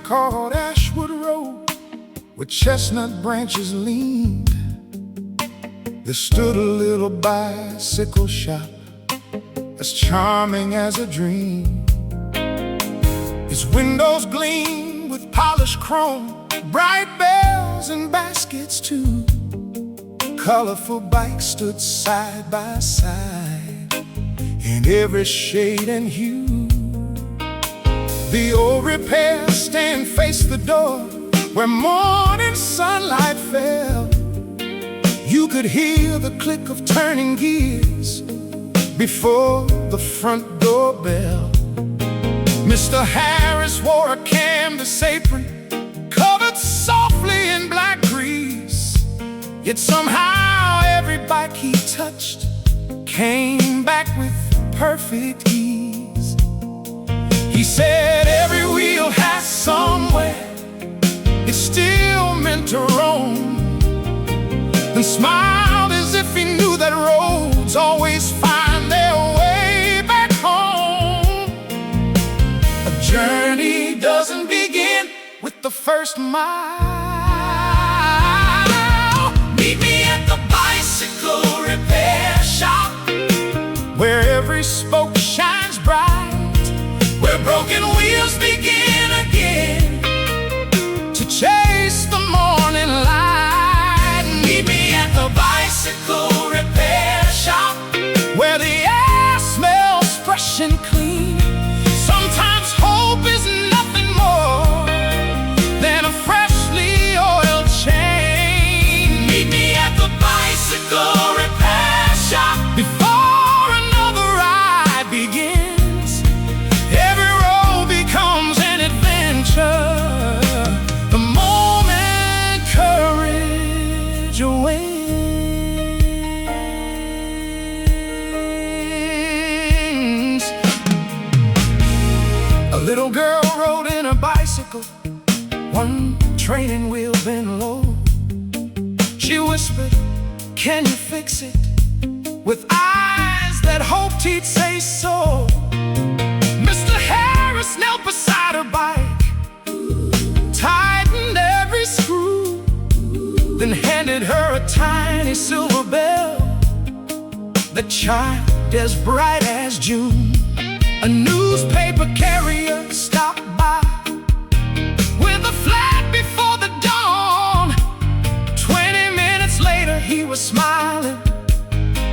called Ashwood Road, where chestnut branches leaned, there stood a little bicycle shop as charming as a dream. Its windows gleamed with polished chrome, bright bells and baskets too. Colorful bikes stood side by side in every shade and hue. The old repair stand faced the door where morning sunlight fell. You could hear the click of turning gears before the front door bell. Mr. Harris wore a canvas apron covered softly in black grease, yet somehow every bike he touched came back with perfect ease. He said every wheel has somewhere it's still meant to roam, and smiled as if he knew that roads always find their way back home. A journey doesn't begin with the first mile. Meet me at the bicycle repair shop, where every spoke shines bright, where broken wheels begin again to chase the morning light. Meet me at the bicycle repair shop, where the air smells fresh and clean. Sometimes hope is nothing more than a freshly oiled chain. Meet me at the bicycle repair shop before another ride begins. Every road becomes an adventure the moment courage wins. A little girl rode in a bicycle, one training wheel bent low. She whispered, "Can you fix it?" with eyes that hoped he'd say so. Mr. Harris knelt beside her bike, tightened every screw, then handed her a tiny silver bell that chimed as bright as June. A newspaper carrier stopped by with a flag before the dawn. 20 minutes later he was smiling,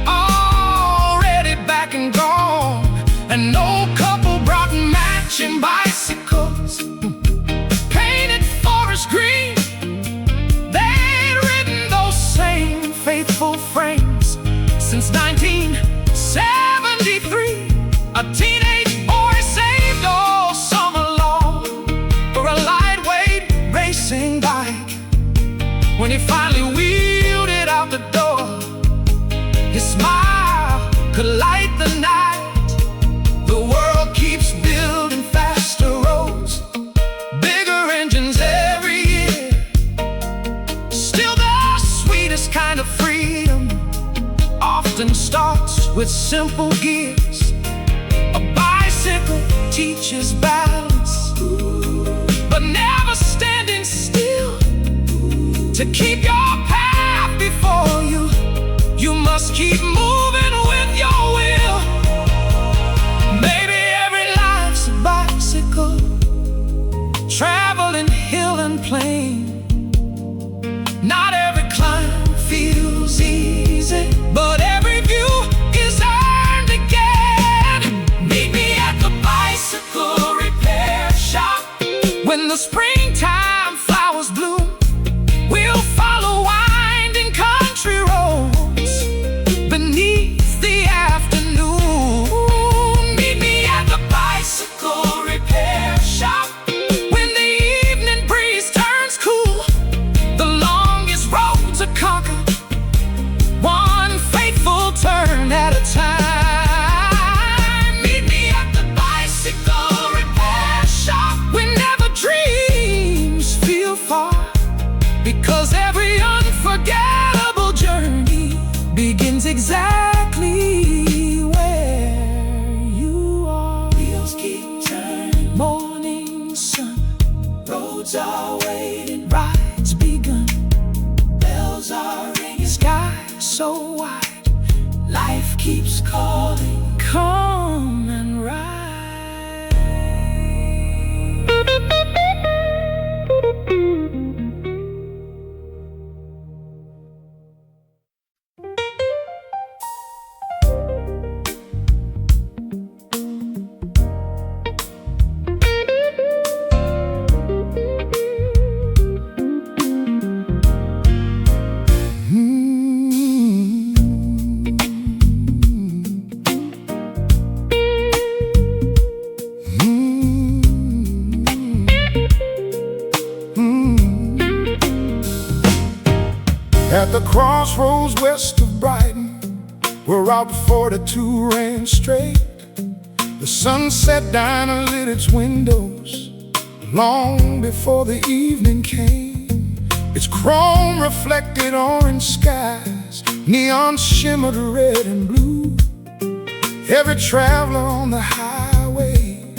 already back and gone. An old couple brought matching bicycles painted forest green. They'd ridden those same faithful frames since 1973. A teenage boy saved all summer long for a lightweight racing bike. When he finally wheeled it out the door, his smile could light the night. The world keeps building faster roads, bigger engines every year. Still the sweetest kind of freedom often starts with simple gears. A bicycle teaches balance, but never standing still. To keep your path before you, you must keep moving with your will. Maybe every life's a bicycle, traveling hill and plain. Not every climb feels easy, but every view is earned again. Meet me at the bicycle repair shop. When the springtime flowers bloom, we'll follow winding country roads beneath at the crossroads west of Brighton, where Route 42 ran straight. The sunset diner lit its windows long before the evening came. Its chrome reflected orange skies, neon shimmered red and blue. Every traveler on the highway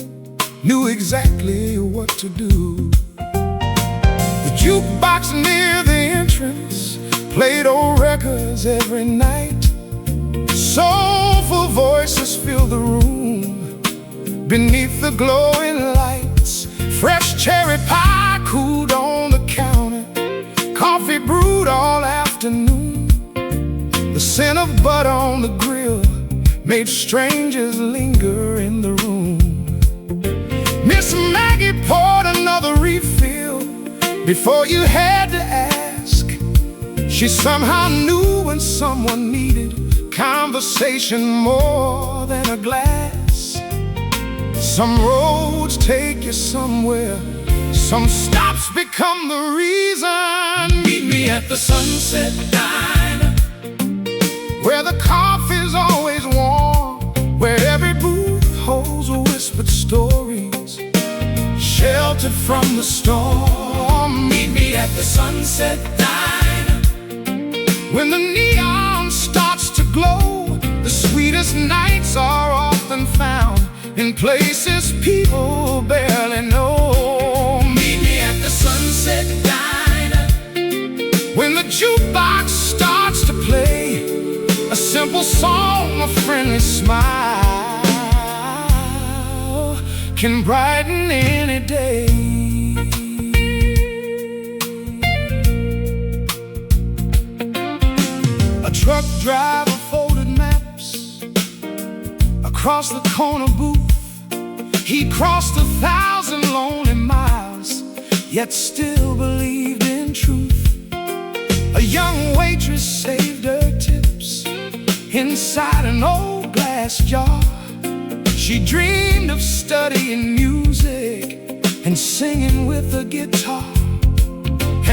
knew exactly what to do. The jukebox near the entrance played old records every night. Soulful voices filled the room beneath the glowing lights. Fresh cherry pie cooled on the counter, coffee brewed all afternoon. The scent of butter on the grill made strangers linger in the room. Miss Maggie poured another refill before you had to ask. She somehow knew when someone needed conversation more than a glass. Some roads take you somewhere, some stops become the reason. Meet me at the Sunset Diner, where the coffee's always warm, where every booth holds whispered stories, sheltered from the storm. meet me at the Sunset Diner. When the neon starts to glow, the sweetest nights are often found in places people barely know. Meet me at the Sunset Diner. When the jukebox starts to play a simple song, a friendly smile can brighten any day. A truck driver folded maps across the corner booth. He crossed 1,000 lonely miles, yet still believed in truth. A young waitress saved her tips inside an old glass jar. She dreamed of studying music and singing with a guitar.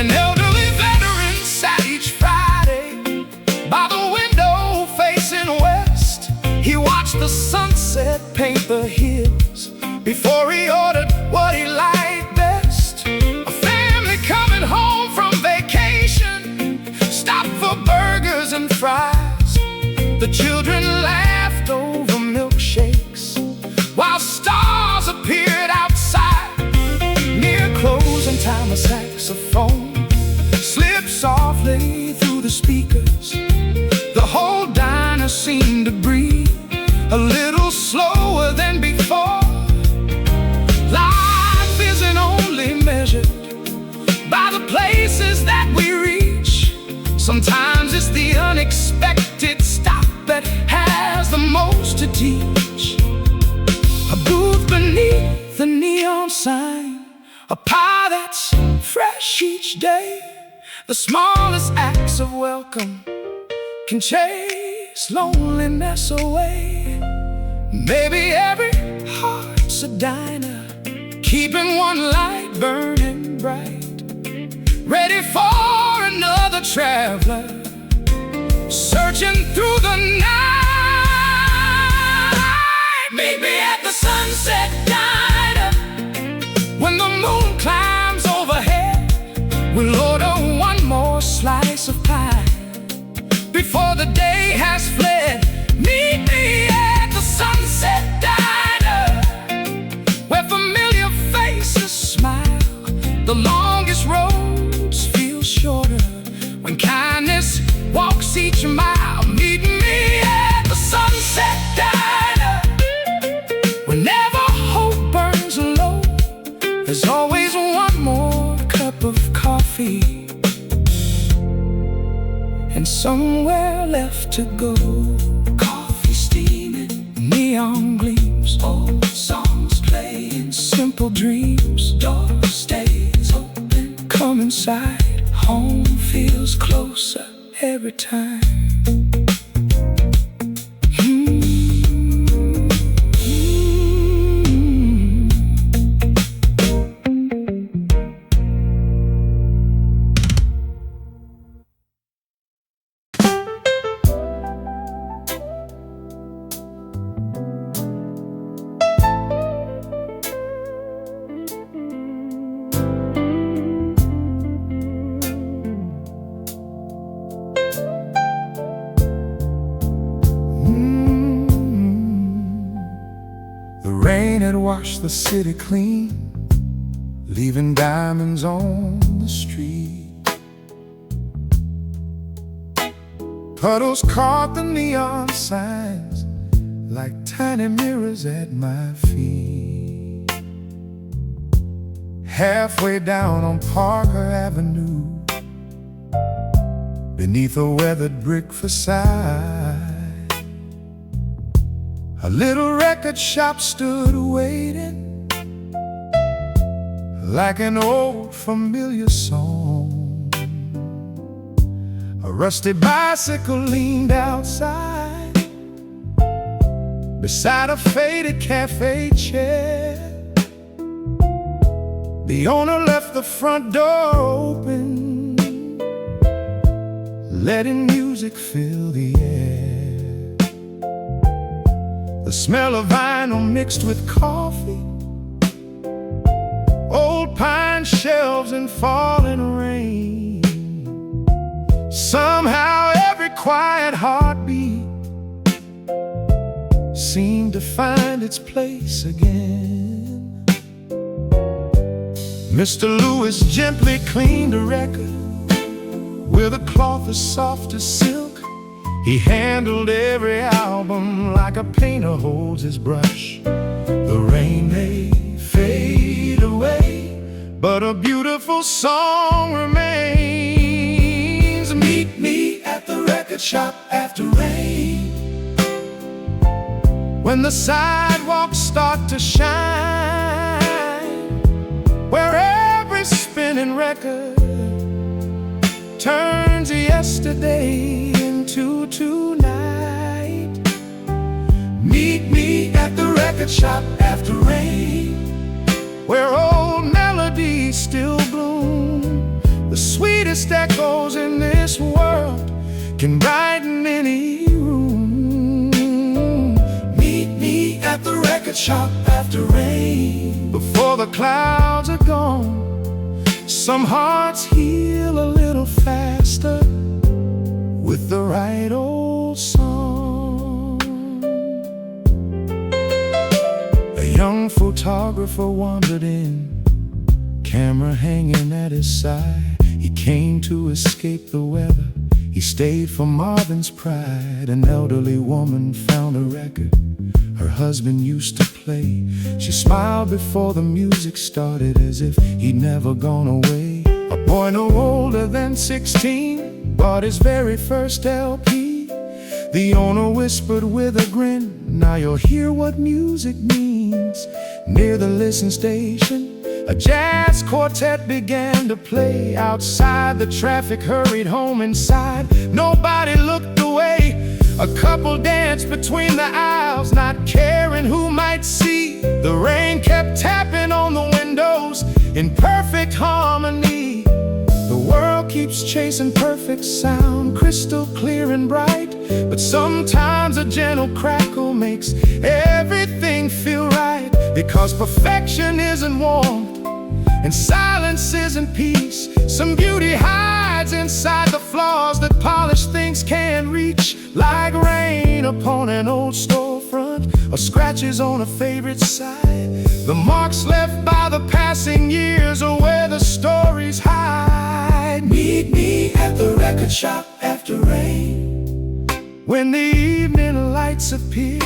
An elderly veteran sat each Friday by the window facing west. He watched the sunset paint the hills before he ordered what he liked best. A family coming home from vacation stopped for burgers and fries. The children laughed over milkshakes while stars appeared outside. Near closing time, a saxophone slipped softly through the speakers. The whole diner seemed to breathe a little slower than before. Life isn't only measured by the places that we reach. Sometimes it's the unexpected stop that has the most to teach. A booth beneath the neon sign, a pie that's fresh each day. The smallest acts of welcome can chase loneliness away. Maybe every heart's a diner, keeping one light burning bright, ready for another traveler, searching through the night. Meet me at the Sunset Diner. When the moon climbs overhead, we'll order one more slice of pie before the day has fled. Meet me at the Sunset Diner, where familiar faces smile. The longest roads feel shorter when kindness walks each mile. Meet me at the Sunset Diner. Whenever hope burns low, there's always one more cup of coffee and somewhere left to go. Coffee steaming, Neon gleams, old songs playing, simple dreams. door stays open. Come inside, home feels closer every time. wash the city clean, leaving diamonds on the street. Puddles caught the neon signs like tiny mirrors at my feet. Halfway down on Parker Avenue, beneath a weathered brick facade, a little record shop stood waiting, like an old familiar song. A rusty bicycle leaned outside, beside a faded cafe chair. The owner left the front door open, letting music fill the air. The smell of vinyl mixed with coffee, old pine shelves and falling rain. Somehow every quiet heartbeat seemed to find its place again. Mr. Lewis gently cleaned a record with a cloth as soft as silk. He handled every album like a painter holds his brush. The rain may fade away, but a beautiful song remains. Meet me at the record shop after rain, when the sidewalks start to shine, where every spinning record turns yesterday into tonight. Meet me at the record shop after rain, where old melodies still bloom. The sweetest echoes in this world can brighten any room. Meet me at the record shop after rain, before the clouds are gone. Some hearts heal a little faster with the right old song. A young photographer wandered in, camera hanging at his side. He came to escape the weather, he stayed for Marvin's pride. An elderly woman found a record her husband used to play. She smiled before the music started, as if he'd never gone away. A boy no older than 16 bought his very first LP. The owner whispered with a grin, "Now you'll hear what music means." Near the listen station, a jazz quartet began to play. Outside, the traffic hurried home inside. Nobody looked away. A couple danced between the aisles, not caring who might see. The rain kept tapping on the windows in perfect harmony. The world keeps chasing perfect sound, crystal clear and bright. But sometimes a gentle crackle makes everything feel right. Because perfection isn't warmth, and silence isn't peace. Some beauty hides inside the flaws that polished things can't reach. Like rain upon an old storefront, or scratches on a favorite side. The marks left by the passing years are where the stories hide. Meet me at the record shop after rain, when the evening lights appear.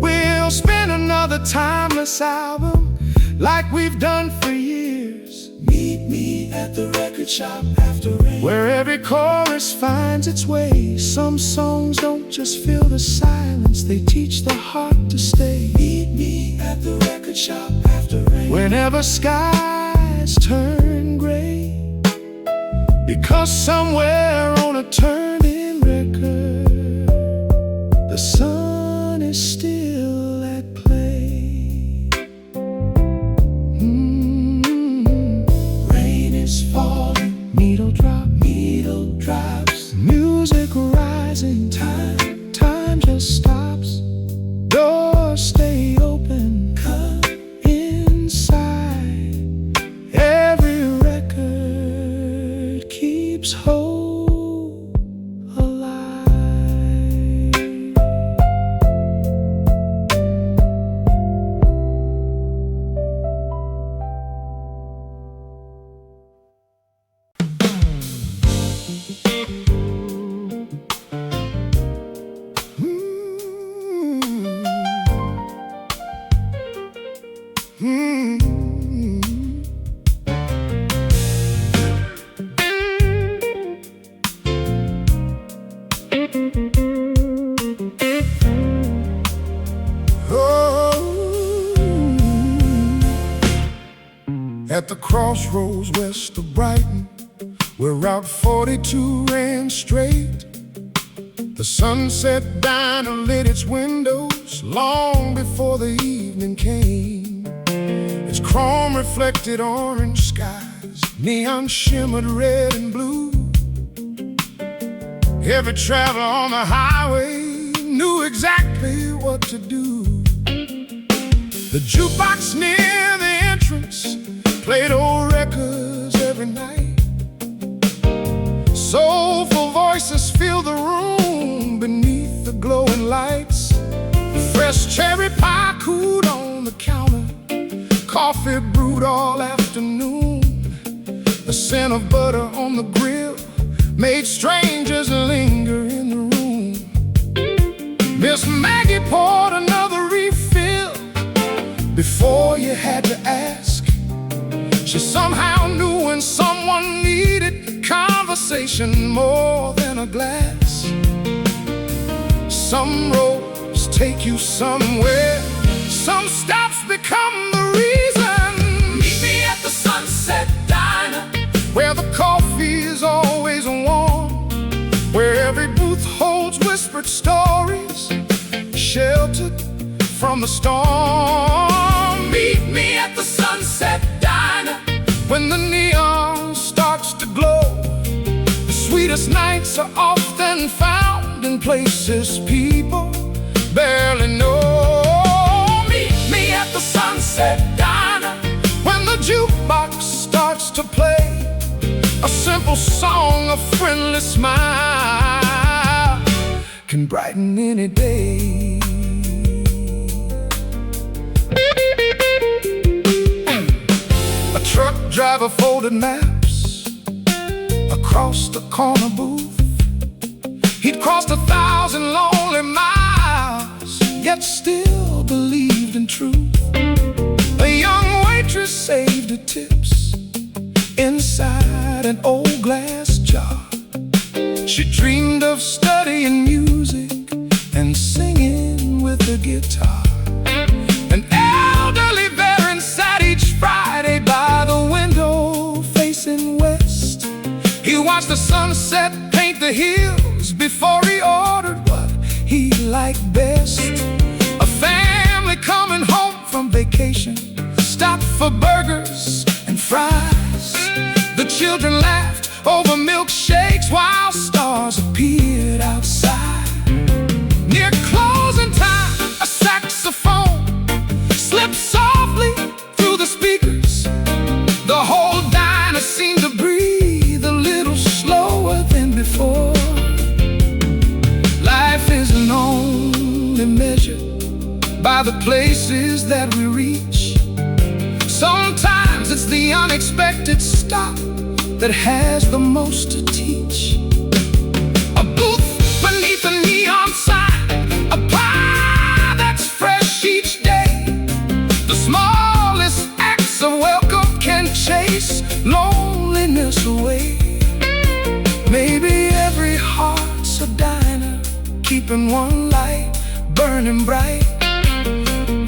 We'll spin another timeless album like we've done for years. Meet me at the record shop after rain, where every chorus finds its way. Some songs don't just fill the silence, they teach the heart to stay. Meet me at the record shop after rain, whenever skies turn gray. Because somewhere on a turning record, the sun is still at play. Rain is falling, needle drops, music rising, time just stops. Doors stay open, come inside. Every record keeps hope alive. At the crossroads west of Brighton, where Route 42 ran straight, the Sunset Diner lit its windows long before the evening came. Its chrome reflected orange skies, neon shimmered red and blue. Every traveler on the highway knew exactly what to do. The jukebox near the entrance played old records every night. Soulful voices filled the room beneath the glowing lights. Fresh cherry pie cooled on the counter, coffee brewed all afternoon. The scent of butter on the grill made strangers linger in the room. Miss Maggie poured another refill before you had to ask. She somehow knew when someone needed conversation more than a glass. Some roads take you somewhere, some stops become the reason. Meet me at the Sunset Diner, where the coffee is always warm, where every booth holds whispered stories, sheltered from the storm. Meet me at the Sunset Diner, when the neon starts to glow. The sweetest nights are often found in places people barely know. meet me at the Sunset Diner, When the jukebox starts to play a simple song, a friendly smile can brighten any day. A truck driver folded maps across the corner booth. He'd crossed 1,000 lonely miles, yet still believed in truth. A young waitress saved her tips inside an old glass jar. She dreamed of studying music and singing with the guitar. An elderly veteran sat each Friday by the window facing west. He watched the sunset paint the hills before he ordered what he liked best. A family coming home from vacation stopped for burgers and fries. The children laughed over milkshakes while stars appeared outside. Near closing time, a saxophone slipped softly through the speakers. The whole diner seemed to breathe a little slower than before. Life isn't only measured by the places that we reach. Sometimes it's the unexpected stop that has the most to teach. A booth beneath a neon sign, a pie that's fresh each day. The smallest acts of welcome can chase loneliness away. Maybe every heart's a diner, keeping one light burning bright,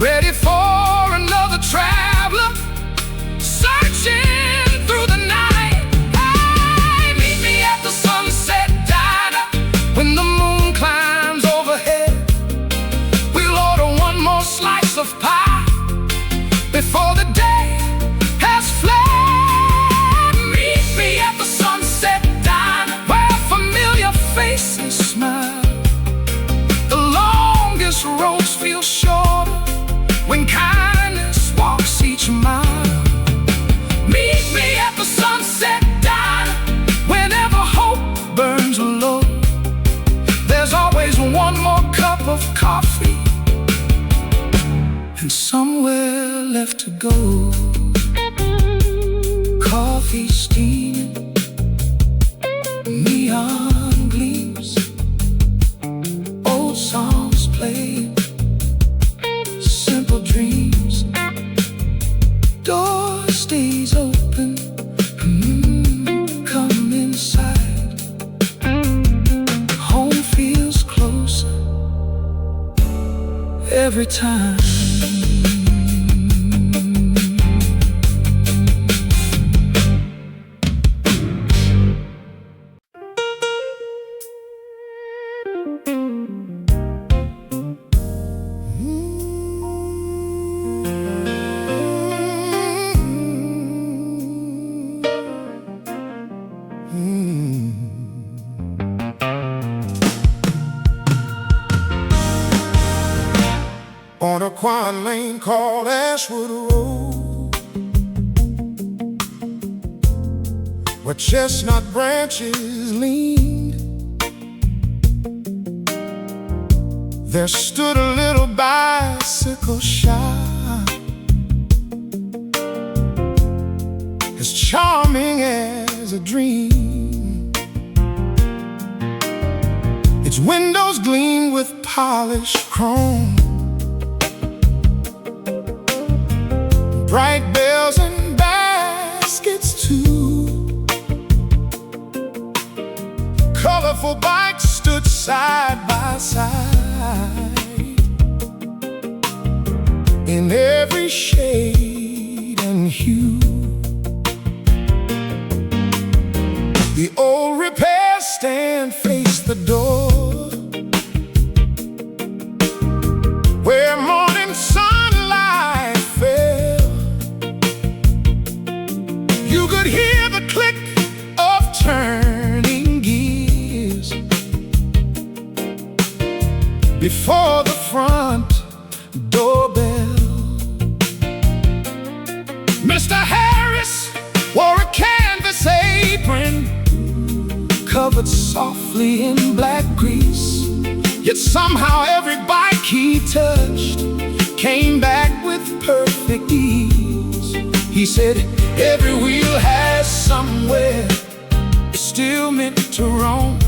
ready for another traveler searching through the night. Hey, meet me at the Sunset Diner, when the moon climbs overhead. We'll order one more slice of pie before the day has fled. Meet me at the Sunset Diner, where familiar faces smile. The longest roads feel shorter when kindness walks each mile. Meet me at the Sunset Diner, whenever hope burns low. There's always one more cup of coffee and somewhere left to go. Coffee steaming, neon gleams, old songs played, simple dreams door stays open. Come inside. Home feels closer every time. On a quiet lane called Ashwood Road, where chestnut branches leaned, there stood a little bicycle shop, as charming as a dream. Its windows gleamed with polished chrome, bright bells and baskets too. Colorful bikes stood side by side, in every shade and hue. The old repair stand faced the door, where morning sunlight fell. You could hear the click of turning gears before the front doorbell. Mr. Harris wore a canvas apron, covered softly in black grease. Yet somehow every bike he touched came back with perfect ease. He said, every wheel has somewhere it's still meant to roam,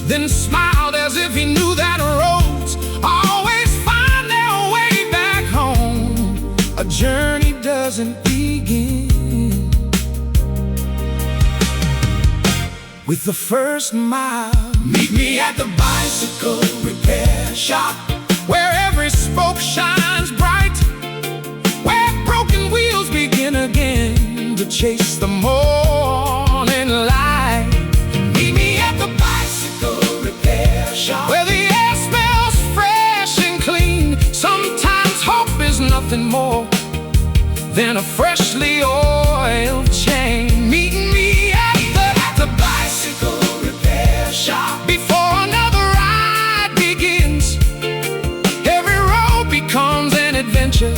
then smiled as if he knew that roads always find their way back home. A journey doesn't begin with the first mile. Meet me at the bicycle repair shop, where every spoke shines bright, where broken wheels begin again to chase the morning light. Meet me at the bicycle repair shop, where the air smells fresh and clean. Sometimes hope is nothing more than a freshly oiled chain. Meet me at the bicycle repair shop before another ride begins. Every road becomes an adventure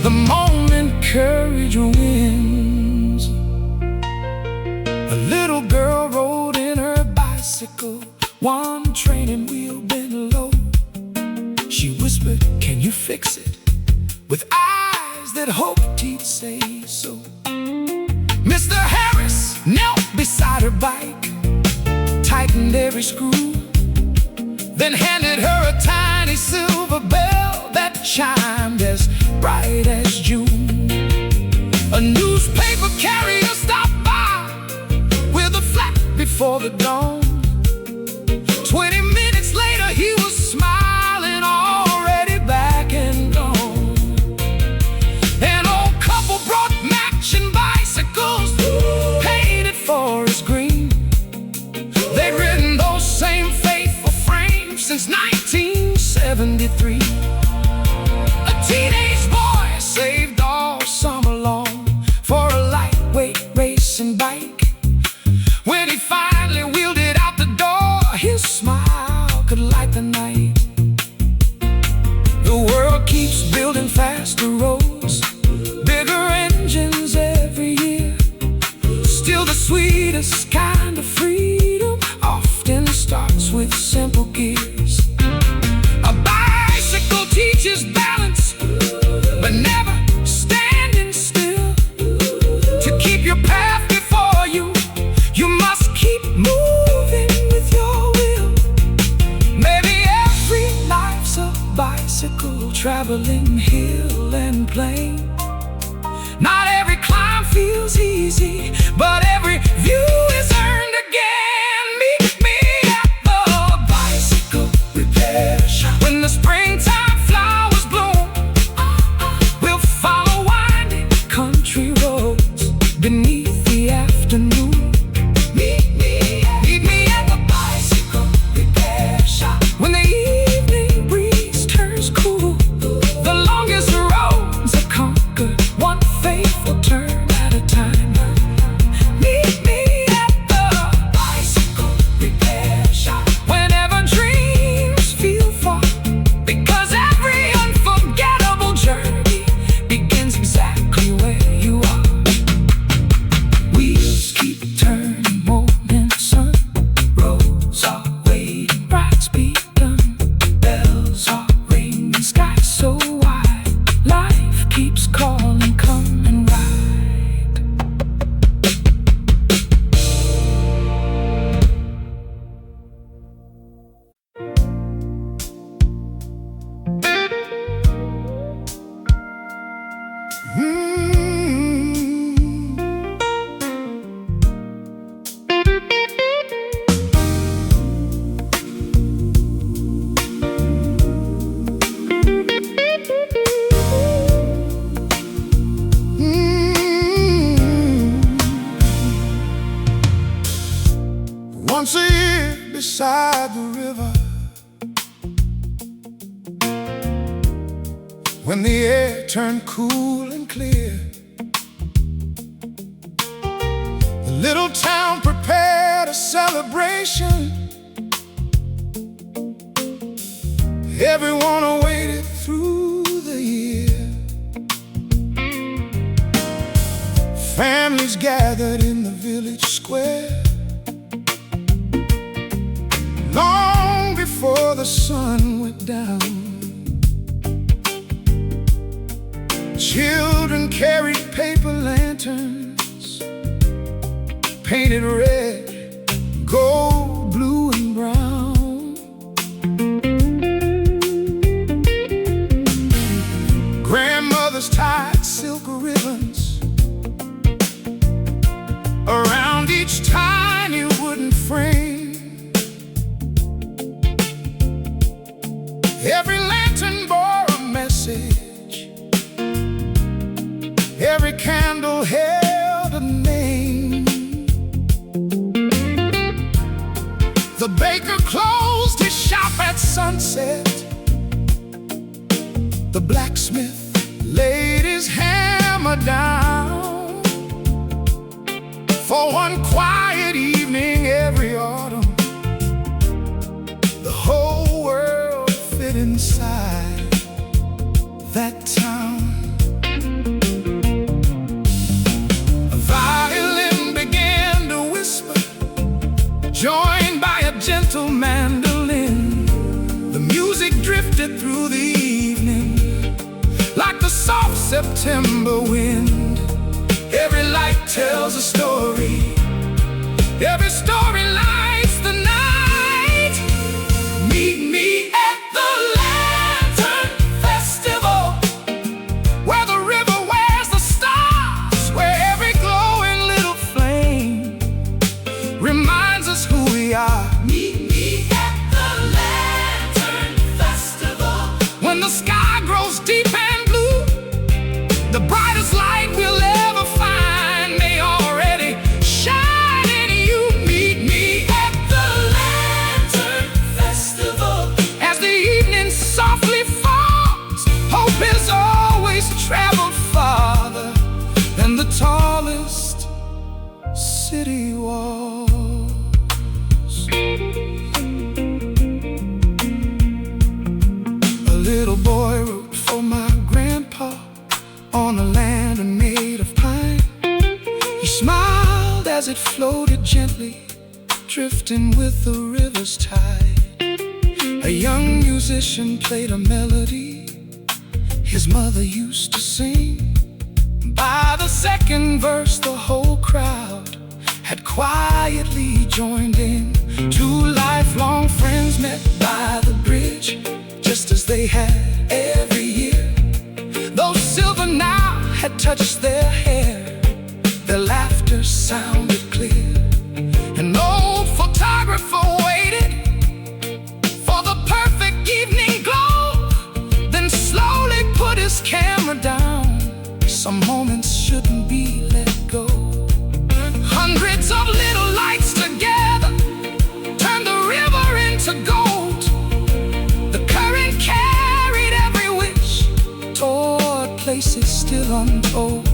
the moment courage wins. A little girl rode in her bicycle, one training wheel bent low. She whispered, "Can you fix it?" with eyes that hoped he'd say so. Mr. Harris knelt beside her bike, tightened every screw, then handed her a tiny silver bell that chimed as bright as June. A newspaper carrier stopped by with a flap before the dawn. 20 minutes later he was smiling, already back and gone. An old couple brought matching bicycles, painted forest green. They'd ridden those same faithful frames since 1973. A teenage boy saved all summer long for a lightweight racing bike. When he finally wheeled it out the door, his smile could light the night. The world keeps building faster roads, bigger engines every year. Still the sweetest kind of freedom often starts with simple gears. A bicycle teaches balance, but never standing still. To keep your path before you, you must keep moving with your will. Maybe every life's a bicycle, traveling hill and plain. beside the river, when the air turned cool and clear, the little town prepared a celebration. Everyone awaited through the year. Families gathered in the village square, long before the sun went down. Children carried paper lanterns, painted red, gold, blue, and brown. Grandmothers tied silk ribbons around each tiny wooden frame. Every lantern bore a message, every candle held a name. The baker closed his shop at sunset, the blacksmith laid his hammer down. For one quiet evening every autumn, the whole world fit inside that town. A violin began to whisper, joined by a gentle mandolin. The music drifted through the evening like the soft September wind. Every light tells a story, every story lights the night. Meet me at the Lantern Festival, where the river wears the stars, where every glowing little flame reminds us who we are. Meet me at the Lantern Festival, when the sky grows deep and blue, the brightest light we'll ever find may already shine in you. Meet me at the Lantern Festival, as the evening softly falls. Hope is always traveled farther than the tallest city walls. A little boy wrote for my grandpa on a lantern made of pine. He smiled as it floated gently, drifting with the river's tide. A young musician played a melody his mother used to sing. By the second verse, the whole crowd had quietly joined in. Two lifelong friends met by the bridge, just as they had every year. Those silver now had touched their hair, their laughter sounded clear. An old photographer waited for the perfect evening glow, then slowly put his camera down. Some moments shouldn't be let go. Hundreds of little lights together turned the river into gold. The current carried every wish toward places still untold.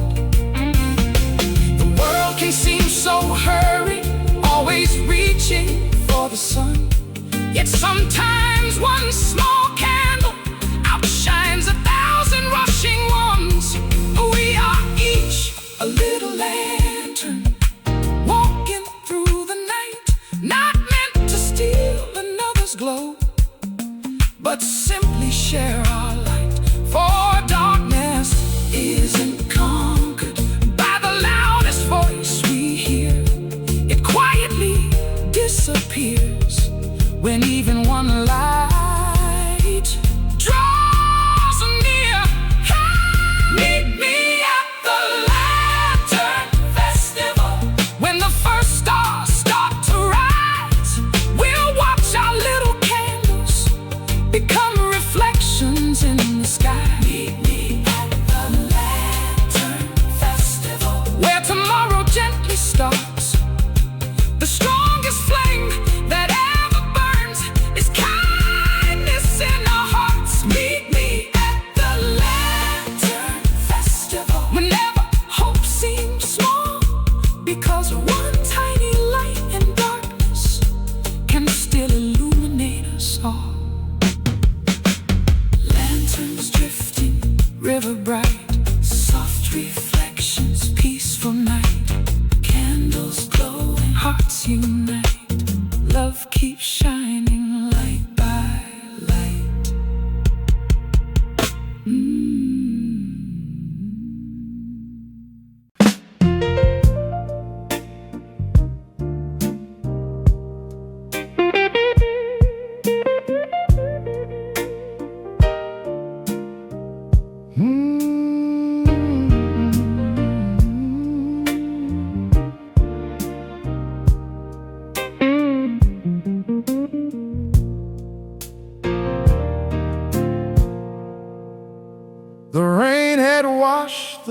The world can seem so hurried, always reaching for the sun. Yet sometimes one small candle outshines 1,000 rushing ones. We are each a little lantern, walking through the night, not meant to steal another's glow, but simply share our light. For darkness isn't conquered by the loudest voice we hear. It quietly disappears when even one light draws near. Meet me at the Lantern Festival, when the first stars start to rise. We'll watch our little candles become reflections in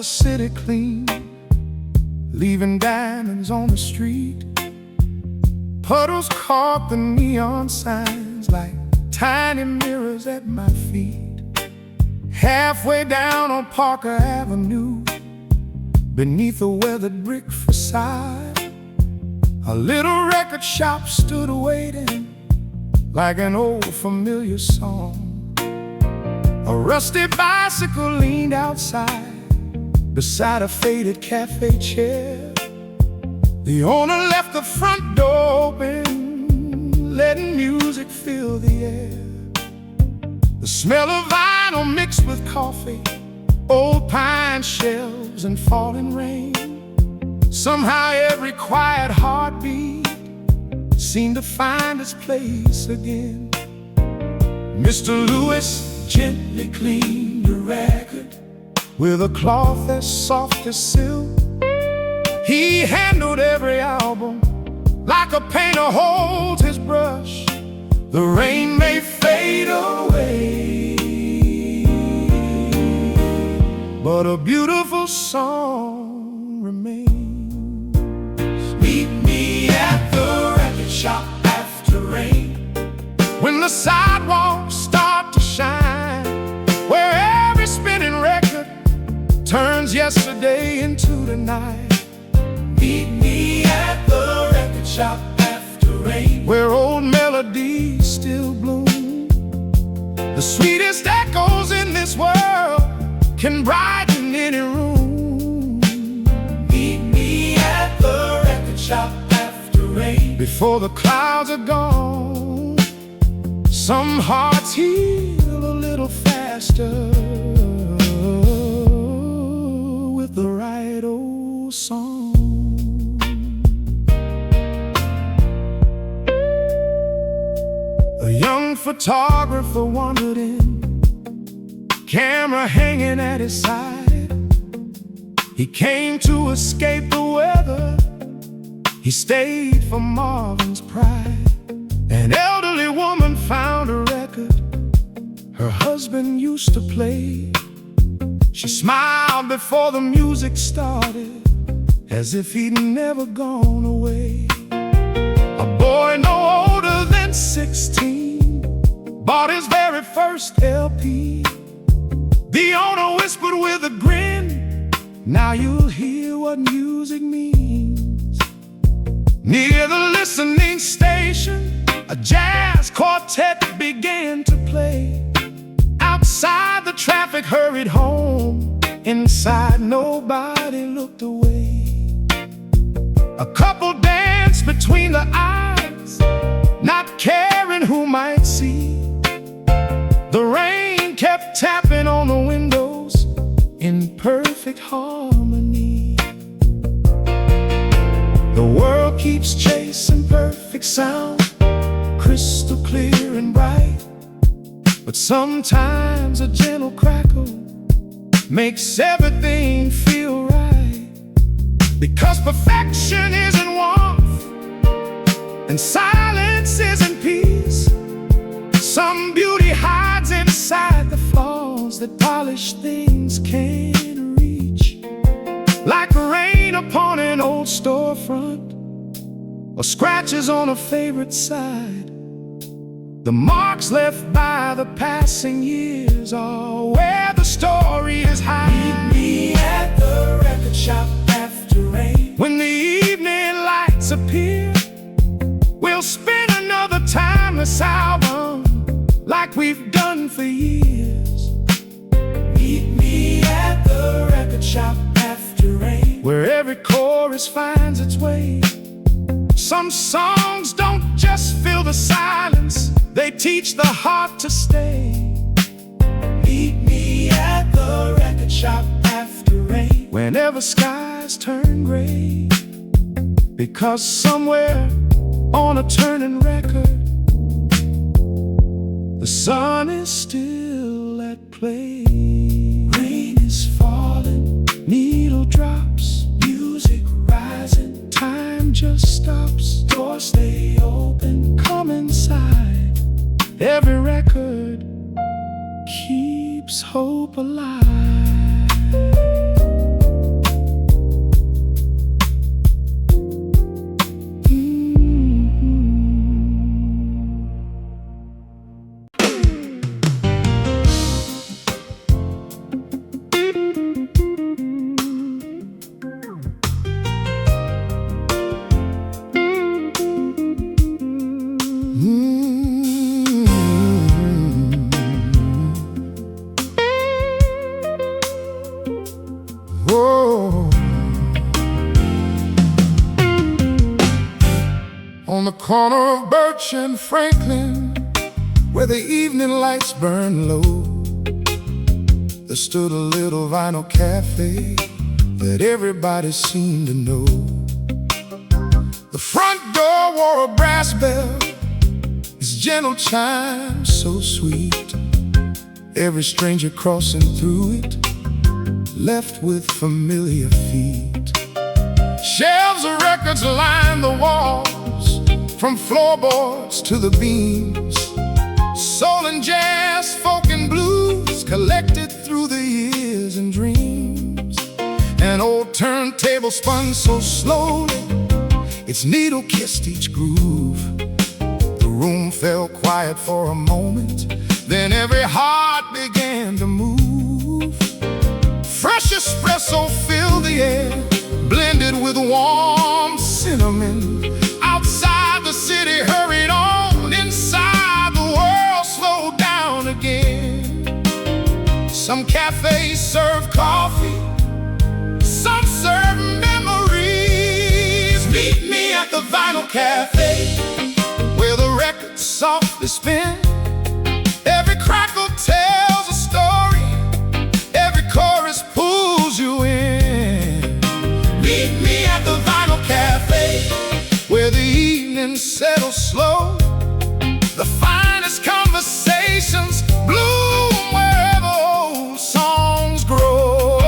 the city clean, leaving diamonds on the street. Puddles caught the neon signs like tiny mirrors at my feet. Halfway down on Parker Avenue, beneath a weathered brick facade, a little record shop stood waiting like an old familiar song. A rusty bicycle leaned outside beside a faded cafe chair. The owner left the front door open, letting music fill the air. The smell of vinyl mixed with coffee, old pine shelves and falling rain. Somehow every quiet heartbeat seemed to find its place again. Mr. Lewis gently cleaned the record with a cloth as soft as silk. He handled every album like a painter holds his brush. The rain may fade away, but a beautiful song remains. Meet me at the record shop after rain, when the sidewalks start to shine, where every spinning record turns yesterday into the night. Meet me at the record shop after rain, where old melodies still bloom. The sweetest echoes in this world can brighten any room. Meet me at the record shop after rain, before the clouds are gone. Some hearts heal a little faster with the right old song. A young photographer wandered in, camera hanging at his side. He came to escape the weather, he stayed for Marvin's pride. An elderly woman found a record her husband used to play. She smiled before the music started, as if he'd never gone away. A boy no older than 16 bought his very first LP. The owner whispered with a grin, "Now you'll hear what music means." Near the listening station, a jazz quartet began to play. Outside, the traffic hurried home. Inside, nobody looked away. A couple danced between the aisles, not caring who might see. The rain kept tapping on the windows in perfect harmony. The world keeps chasing perfect sound, crystal clear and bright. But sometimes a gentle crackle makes everything feel right. Because perfection isn't warmth, and silence isn't peace. Some beauty hides inside the flaws that polished things can't reach. Like rain upon an old storefront, or scratches on a favorite side. The marks left by the passing years are where the story is hiding. Meet me at the record shop after rain, when the evening lights appear. We'll spin another timeless album like we've done for years. Meet me at the record shop after rain, where every chorus finds its way. Some songs don't just fill the silence, they teach the heart to stay. Meet me at the record shop after rain, whenever skies turn gray. Because somewhere on a turning record, the sun is still at play. Rain is falling, needle drops, music rising, time just stops. Doors stay open, come inside. Every record keeps hope alive. On the corner of Birch and Franklin, where the evening lights burn low, there stood a little vinyl cafe that everybody seemed to know. The front door wore a brass bell, its gentle chime so sweet. Every stranger crossing through it left with familiar feet. Shelves of records lined the walls, from floorboards to the beams. Soul and jazz, folk and blues, collected through the years and dreams. An old turntable spun so slowly, its needle kissed each groove. The room fell quiet for a moment, then every heart began to move. Fresh espresso filled the air, blended with warm cinnamon. Outside the city hurried on, inside the world slowed down again. Some cafes serve coffee, some serve memories. Meet me at the Vinyl Cafe, where the records softly spin. Every crackle tells a story, every chorus pulls you in. Meet me at the Vinyl Cafe, where the evening settles slow. The finest conversations bloom wherever old songs grow.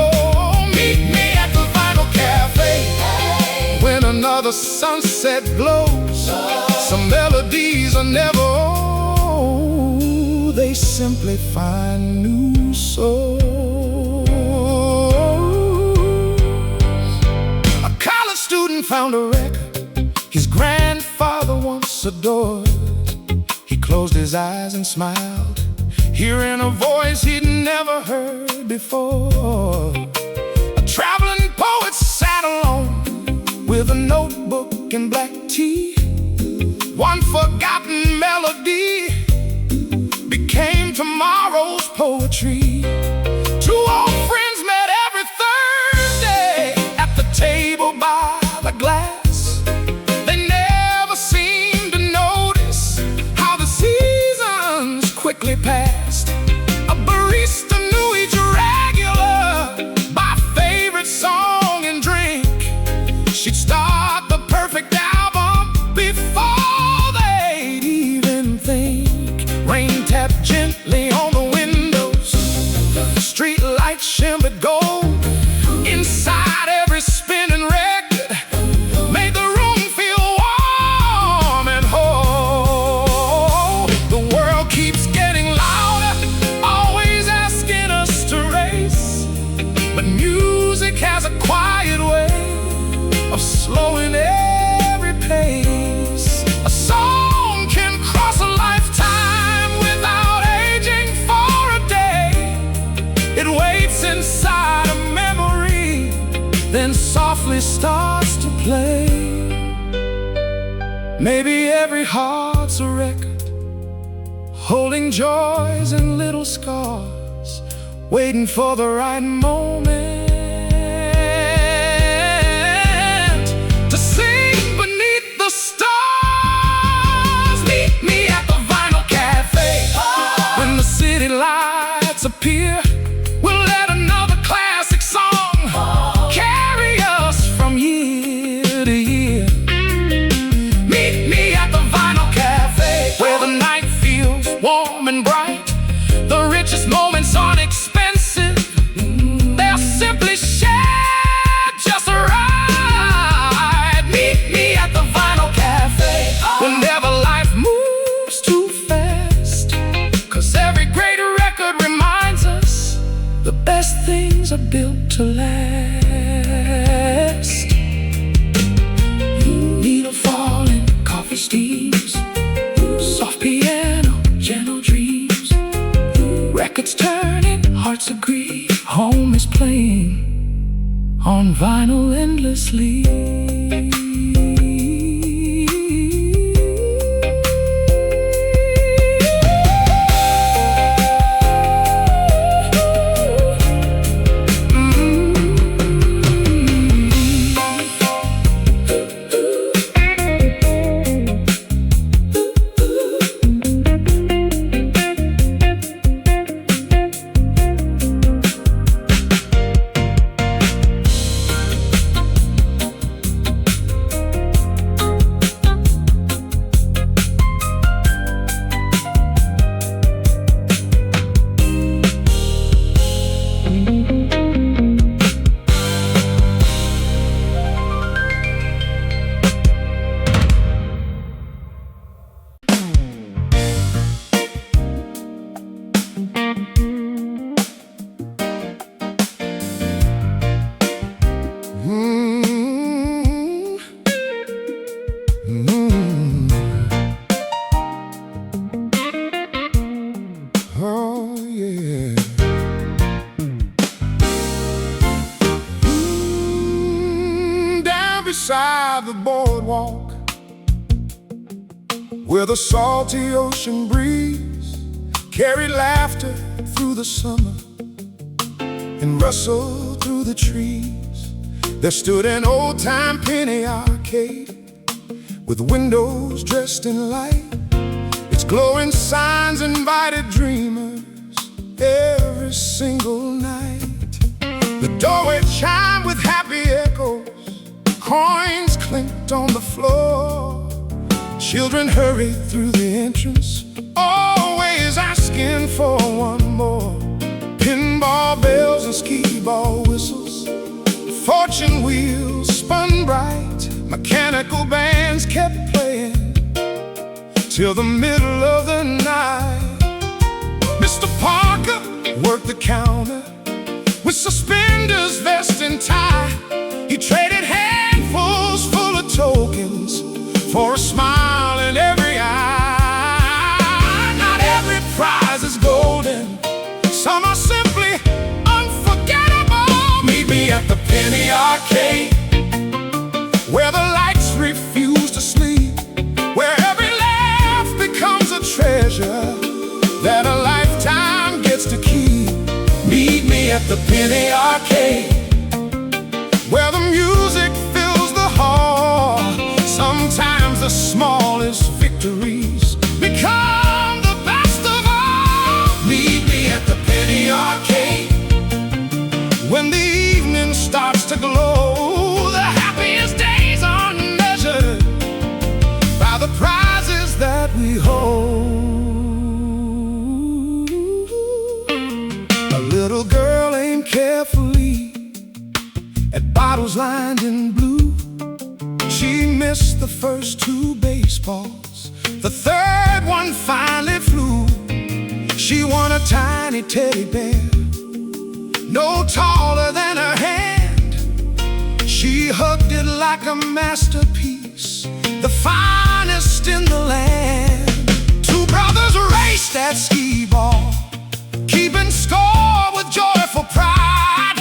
Meet me at the Vinyl Cafe, when another sunset glows. Some melodies are never old, they simply find new souls. A college student found a record his grandfather once adored. He closed his eyes and smiled, hearing a voice he'd never heard before. A traveling poet sat alone with a notebook and black tea. One forgotten melody became tomorrow's poetry. Two old friends met every Thursday at the table by the glass. They never seemed to notice how the seasons quickly passed. A barista knew each regular by favorite song and drink. She'd start the perfect album before they'd even think. Rain tapped gently on the windows, street lights shimmered gold. Inside every spinning record made the room feel warm and whole. The world keeps getting louder, always asking us to race, but music has a quiet way of slowing every pace. A song can cross a lifetime without aging for a day. It waits inside a memory, then softly starts to play. Maybe every heart's a record, holding joys and little scars, waiting for the right moment to sing beneath the stars. Meet me at the Vinyl Cafe, when the city lights appear. We'll let another classic song carry us from year to year. Meet me at the Vinyl Cafe, where the night feels warm and bright. The richest moments aren't expensive, they're simply shared just right. Meet me at the Vinyl Cafe, whenever life moves too fast. 'Cause every great record reminds us the best things are built to last. Needle falling, coffee steams, soft piano, gentle dreams. Records turning, hearts agree. Home is playing on vinyl endlessly. beside the boardwalk, where the salty ocean breeze carried laughter through the summer and rustled through the trees, there stood an old-time penny arcade with windows dressed in light. Its glowing signs invited dreamers every single night. The doorway chimed with happy echoes, coins clinked on the floor. Children hurried through the entrance, always asking for one more. Pinball bells and skee-ball whistles, fortune wheels spun bright, mechanical bands kept playing till the middle of the night. Mr. Parker worked the counter with suspenders, vest, and tie. He traded handfuls full of tokens for a smile in every eye. Not every prize is golden, some are simply unforgettable. Meet me at the penny arcade, where the lights refuse to sleep, where every laugh becomes a treasure that a lifetime gets to keep. Meet me at the penny arcade, where the music fills the hall. Sometimes the smallest victories become the best of all. Meet me at the penny arcade, when the evening starts to glow. The happiest days are measured by the prizes that we hold. A little girl aimed carefully at bottles lined in blue. She missed the first two baseballs, the third one finally flew. She won a tiny teddy bear, no taller than her hand. She hugged it like a masterpiece, the finest in the land. Two brothers raced at skee-ball, keeping score with joyful pride.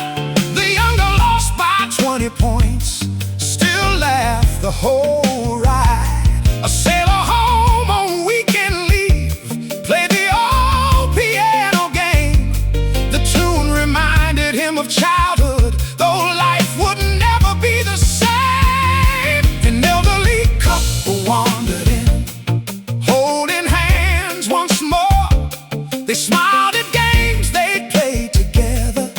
The younger lost by 20 points, still laughed the whole ride. A sailor home on weekend leave played the old piano game. The tune reminded him of childhood, though life would never be the same. An elderly couple wandered in, holding hands once more. They smiled at games they played together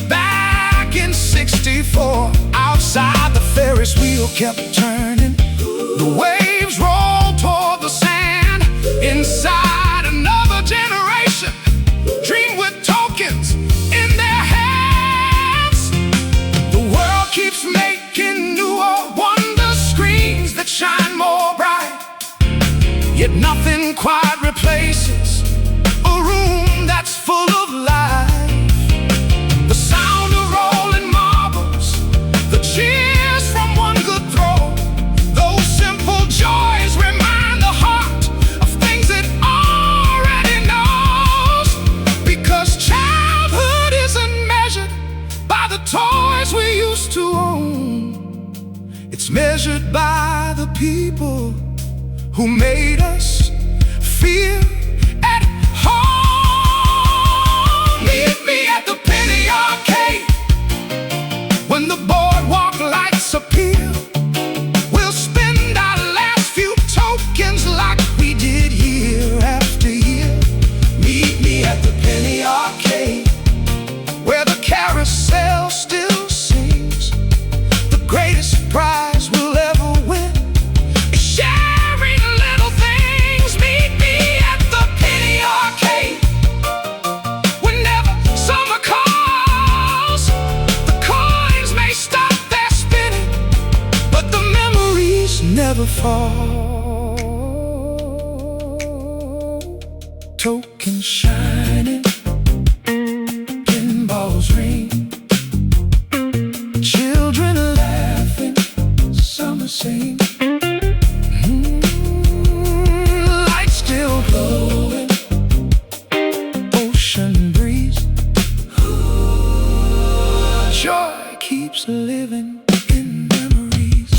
back in '64. Outside, the Ferris wheel kept turning, the waves rolled toward the sand. Inside, another generation dreamed with tokens in their hands. The world keeps making newer wonder screens that shine more bright, yet nothing quite replaces a room that's full of life. The sound of rolling marbles, the cheers from one good throw, those simple joys remind the heart of things it already knows. Because childhood isn't measured by the toys we used to own, it's measured by the people who made us feel at home. Meet me at the penny arcade, when the boardwalk lights appear. We'll spend our last few tokens like we did year after year. Meet me at the penny arcade, where the carousel still sings. The greatest prize we'll ever win is sharing little things. Meet me at the penny arcade, whenever summer calls. The coins may stop their spinning, but the memories never fall. Tokens shining, pinballs ring, children laughing, summer sing. Lights still glowing, ocean breeze. Joy keeps living in memories.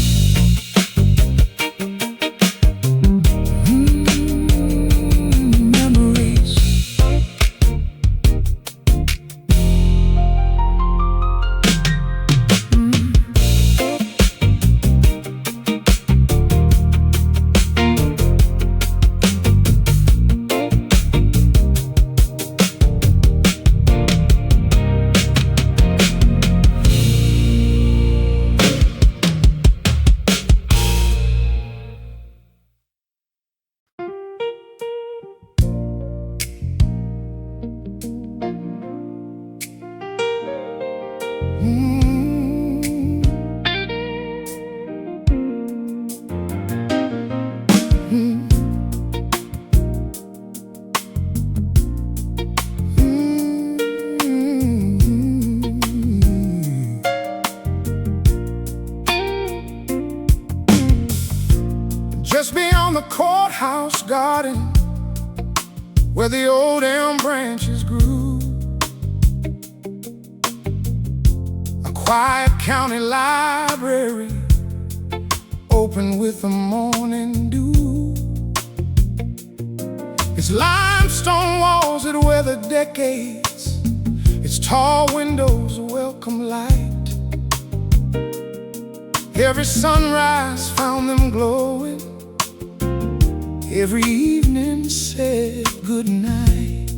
Just beyond the courthouse garden, where the old elm branches grew, a quiet county library open with the morning dew. Its limestone walls that weathered decades, its tall windows welcome light. Every sunrise found them glowing, every evening said goodnight.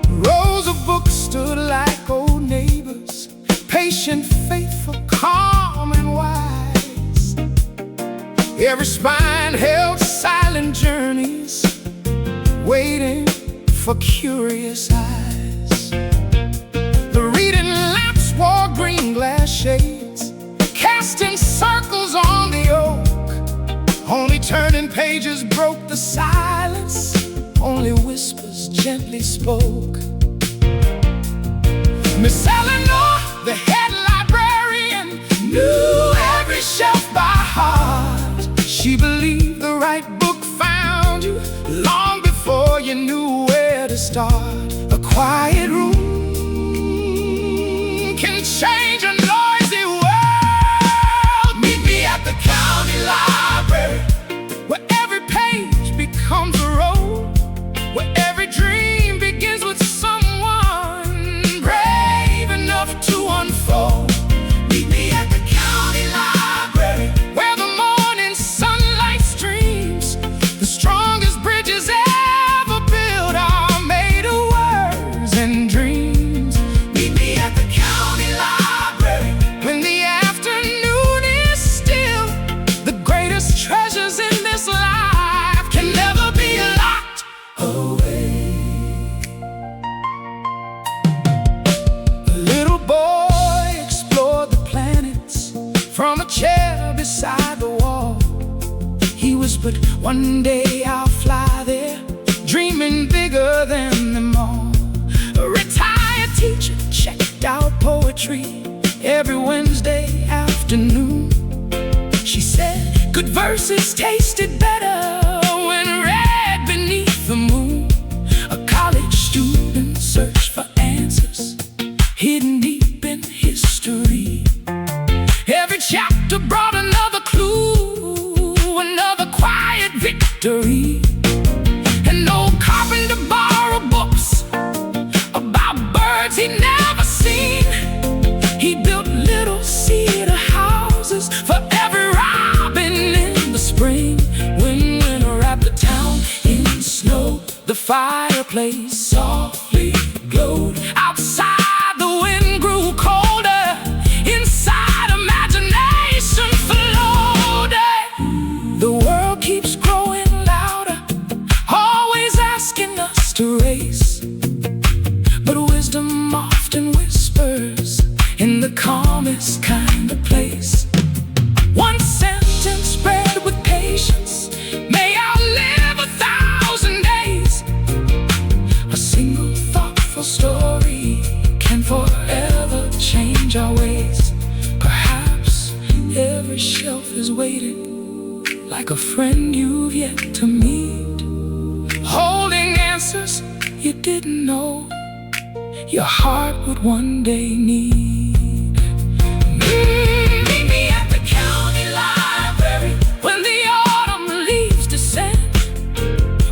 Rows of books stood like old neighbors, patient, faithful, calm, and wise. Every spine held silent journeys, waiting for curious eyes. The reading lamps wore green glass shades, casting circles on the oak. Only turning pages broke the silence, only whispers gently spoke. Miss Eleanor, the head librarian, knew every shelf by heart. She believed the right book found you long before you knew where to start. A quiet room can change a noisy world. Meet me at the county library, where every page becomes a road, where every dream begins with someone brave enough to unfold. Meet me at the county library, where the morning sunlight streams. The strongest bridges ever built are made of words and dreams. Meet me at the county library, when the afternoon is still. The greatest treasures in this life can never be locked away. The little boy explored the planets from a chair beside the wall. He whispered, one day I'll fly there, dreaming bigger than them all. A retired teacher checked out poetry every Wednesday afternoon. She said good verses tasted better when read beneath the moon. A college student searched for answers hidden deep in history. Every chapter brought another clue, another quiet victory. An old carpenter borrowed books about birds he'd never seen. He built little cedar houses for every robin in the spring. When winter wrapped the town in snow, the fireplace softly glowed. Outside the wind grew colder, inside imagination flowed. The world keeps growing louder, always asking us to race. But wisdom often whispers in the calmest kind of place. One sentence spread with patience may outlive 1,000 days. A single thoughtful story can forever change our ways. Perhaps every shelf is waiting, like a friend you've yet to meet, holding answers you didn't know your heart would one day need. Meet me at the county library, when the autumn leaves descend.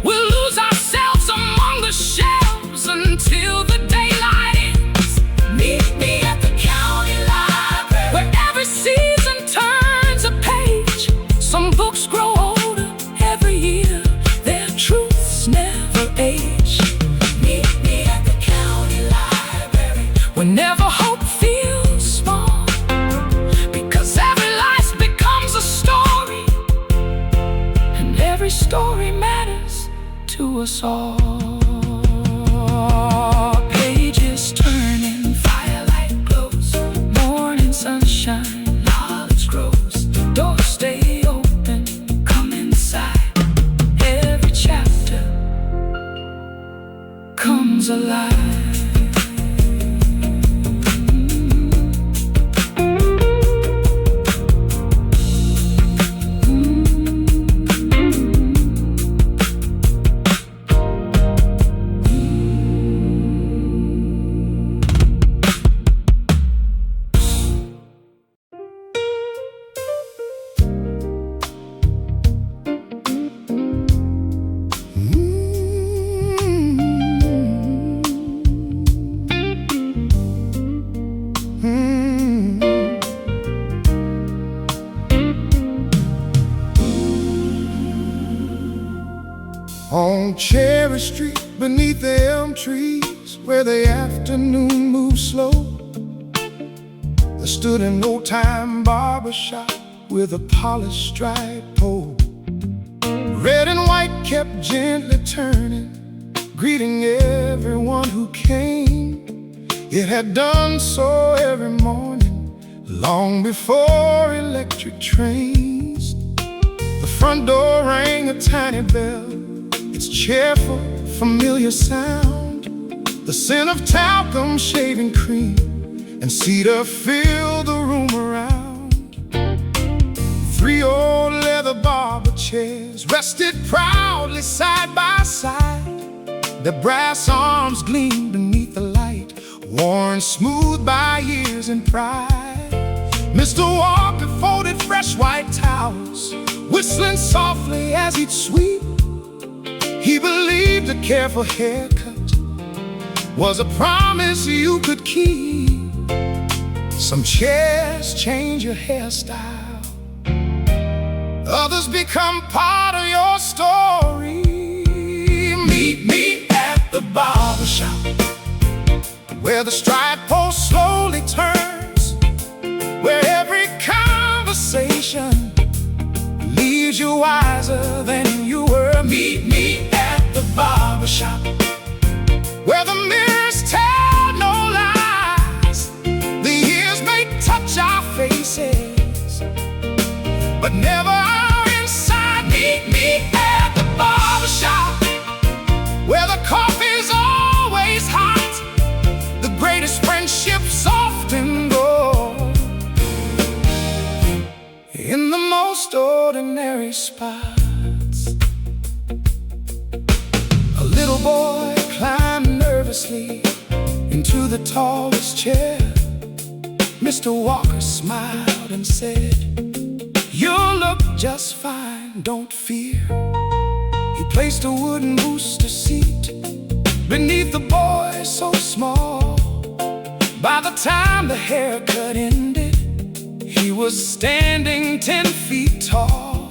We'll lose ourselves among the shelves until the daylight ends. Meet me at the county library, where every season turns a page. Some books grow older every year, their truths never age. Meet me at the county library, whenever hope feels small, because every life becomes a story, and every story matters to us all. Pages turning, firelight glows, morning sunshine, knowledge grows. Doors stay open, come inside. Every chapter comes alive. Cherry Street beneath the elm trees, where the afternoon moved slow, there stood an old-time barber shop with a polished striped pole. Red and white kept gently turning, greeting everyone who came. It had done so every morning, long before electric trains. The front door rang a tiny bell, its cheerful, familiar sound. The scent of talcum, shaving cream, and cedar filled the room around. 3 old leather barber chairs rested proudly side by side. Their brass arms gleamed beneath the light, worn smooth by years and pride. Mr. Walker folded fresh white towels, whistling softly as he'd sweep. He believed a careful haircut was a promise you could keep. Some chairs change your hairstyle, others become part of your story. Meet me at the barber shop, where the striped pole slowly turns, where every conversation leaves you wiser than you were. Meet me at the barber shop, where the mirrors tell no lies. The years may touch our faces, but never our inside. Meet me at the barber shop, where the coffee's always hot, the greatest friendships often grow in the most ordinary spots. A little boy climbed nervously into the tallest chair. Mr. Walker smiled and said, "You'll look just fine, don't fear." He placed a wooden booster seat beneath the boy so small. By the time the haircut ended, he was standing 10 feet tall.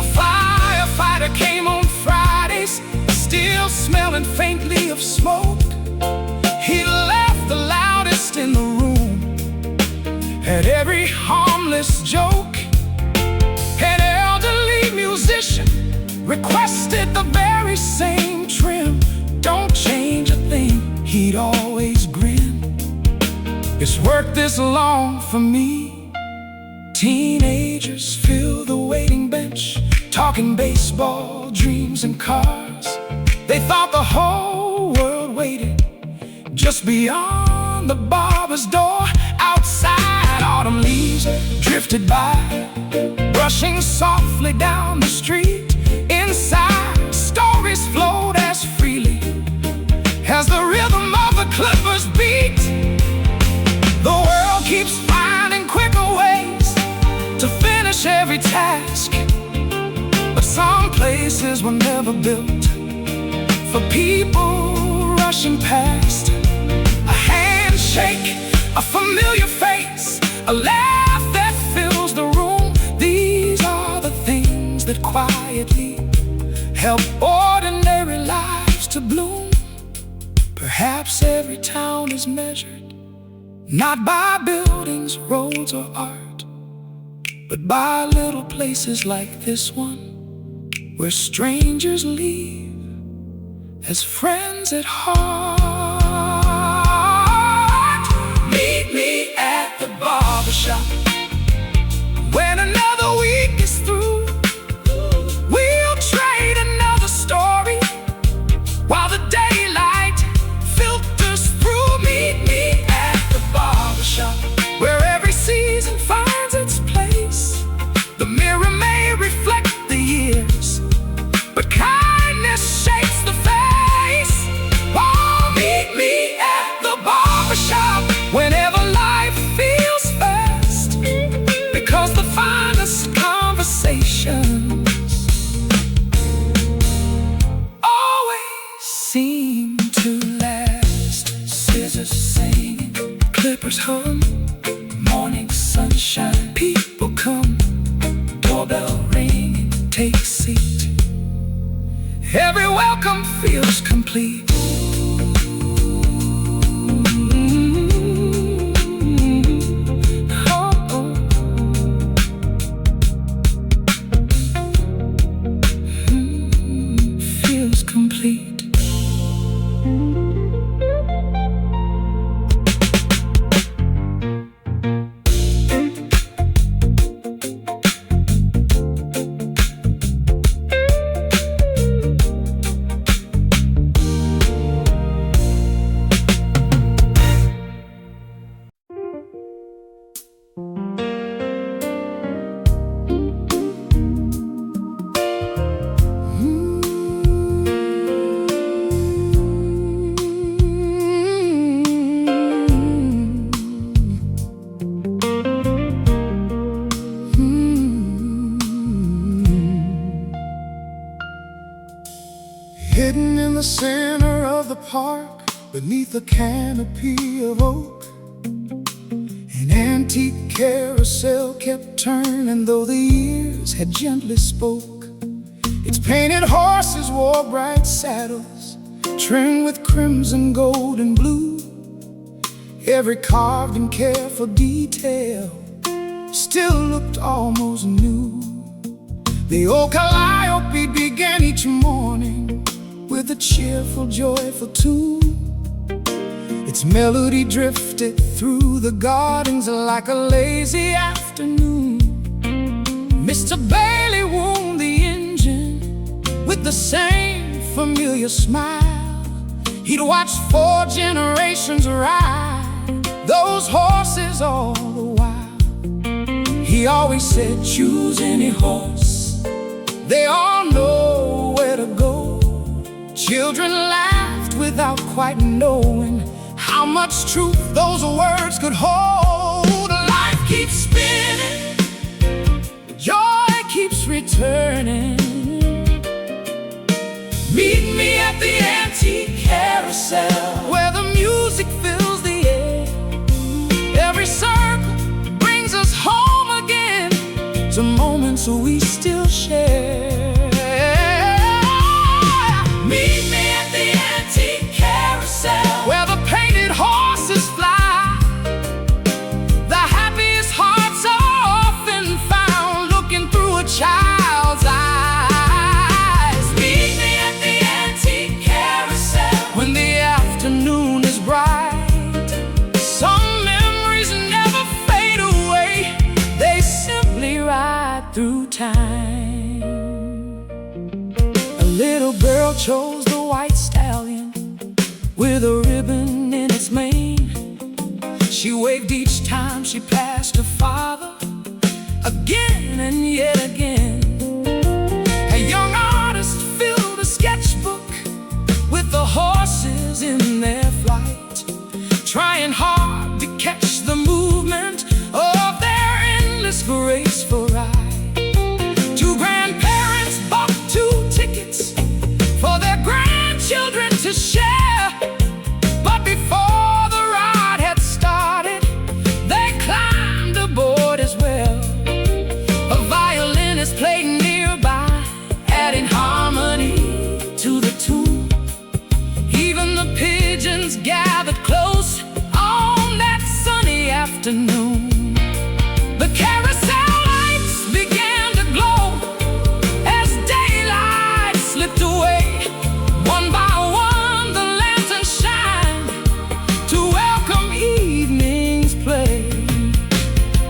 A firefighter came on Fridays, still smelling faintly of smoke. He laughed the loudest in the room at every harmless joke. An elderly musician requested the very same trim. Don't change a thing, he'd always grin. It's worked this long for me. Teenagers fill the waiting bench, talking baseball, dreams, and cars. They thought the whole world waited just beyond the barber's door. Outside, autumn leaves drifted by, brushing softly down the street. Inside, stories flowed as freely as the rhythm of the clippers beat. The world keeps finding quicker ways to finish every task, but some places were never built for people rushing past. A handshake, a familiar face, a laugh that fills the room. These are the things that quietly help ordinary lives to bloom. Perhaps every town is measured not by buildings, roads, or art, but by little places like this one, where strangers leave as friends at heart. Meet me at the barber shop, when another week is through. We'll trade another story while the daylight filters through. Meet me at the barber shop, where every season finds its place. The mirror may reflect the years, but kindness shapes the face. Oh, meet me at the barber shop, whenever life feels fast, because the finest conversations always seem to last. Scissors sing, clippers hum, morning sunshine, people come, doorbell ring, take a seat. Every welcome feels complete. Feels complete. Hidden in the center of the park, beneath a canopy of oak, an antique carousel kept turning, though the years had gently spoke. Its painted horses wore bright saddles, trimmed with crimson, gold, and blue. Every carved and careful detail still looked almost new. The old calliope began each morning with a cheerful, joyful tune. Its melody drifted through the gardens like a lazy afternoon. Mr. Bailey wound the engine with the same familiar smile. He'd watched 4 generations ride those horses all the while. He always said, choose any horse, they all know where to go. Children laughed without quite knowing how much truth those words could hold. Life keeps spinning, joy keeps returning. Meet me at the antique carousel, where the music fills the air. Every circle brings us home again to moments we still share. Meet me at the antique carousel, where the painted horses fly. The happiest hearts are often found looking through a child's eyes. Meet me at the antique carousel, when the afternoon is bright. Some memories never fade away, they simply ride through time. A little girl chose the white stallion with a ribbon in its mane. She waved each time she passed her father, again and yet again. A young artist filled a sketchbook with the horses in their flight, trying hard to catch the movement of their endless graceful ride. 2 grandparents bought 2 tickets for their grandchildren to share. But before the ride had started, they climbed aboard as well. A violinist played nearby, adding harmony to the tune. Even the pigeons gathered close on that sunny afternoon. The carousel lights began to glow as daylight slipped away. One by one the lanterns shine to welcome evening's play.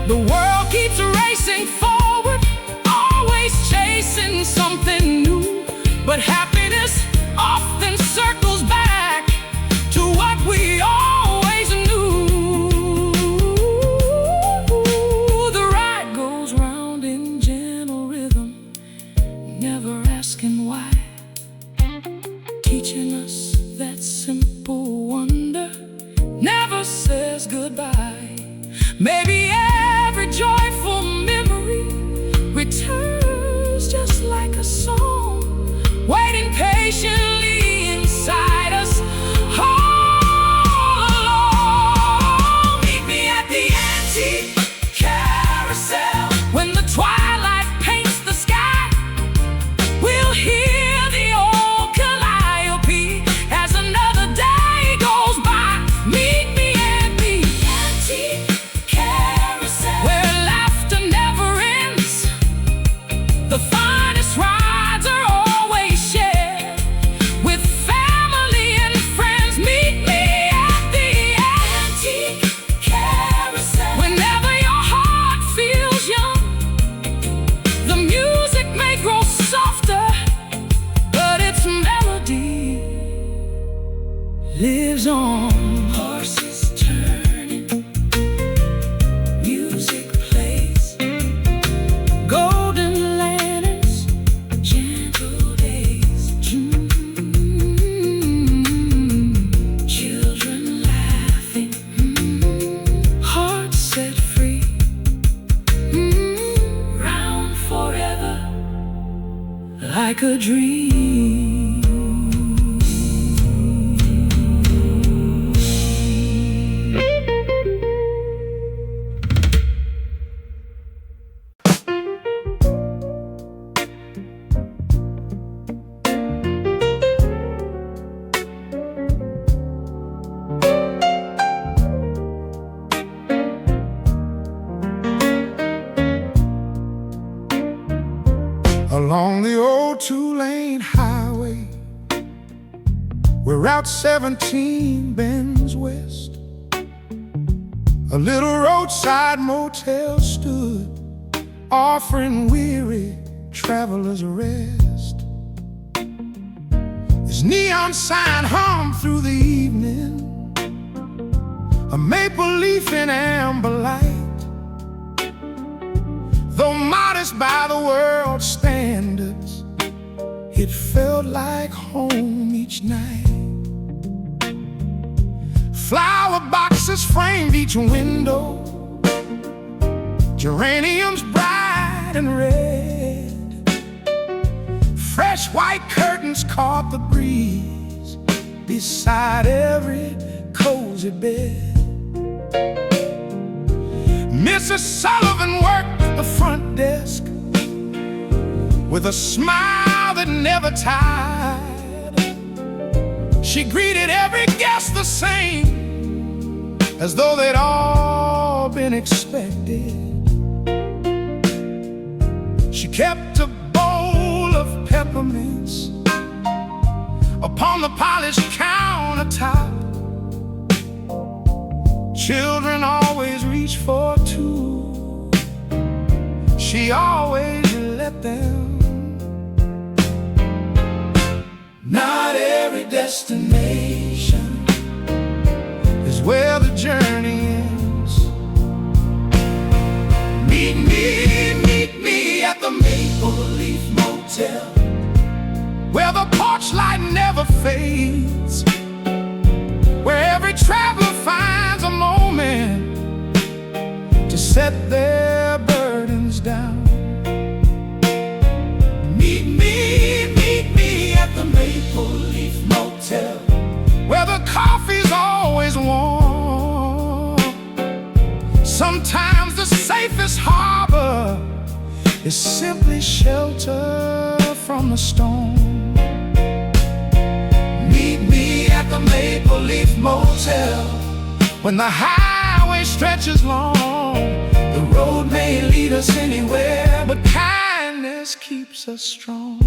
The world keeps racing forward, always chasing something new. But happiness often circles back to what we always knew. like a dream. Along the old two-lane highway, where Route 17 bends west, a little roadside motel stood, offering weary travelers a rest. His neon sign hummed through the evening, a maple leaf in amber light. Though modest by the world's standards, it felt like home each night. Flower boxes framed each window, geraniums bright and red. Fresh white curtains caught the breeze beside every cozy bed. Mrs. Sullivan worked the front desk with a smile that never tired. She greeted every guest the same, as though they'd all been expected. She kept a bowl of peppermints upon the polished countertop. Children always reach for two, she always let them. Not every destination is where the journey ends. Meet me at the Maple Leaf Motel, where the porch light never fades, where every traveler finds a moment to set their burdens down. Meet me at the Maple Leaf Motel, where the coffee's always warm. Sometimes the safest harbor is simply shelter from the storm. Meet me at the Maple Leaf Motel, when the highway stretches long. The road may lead us anywhere, but kindness keeps us strong.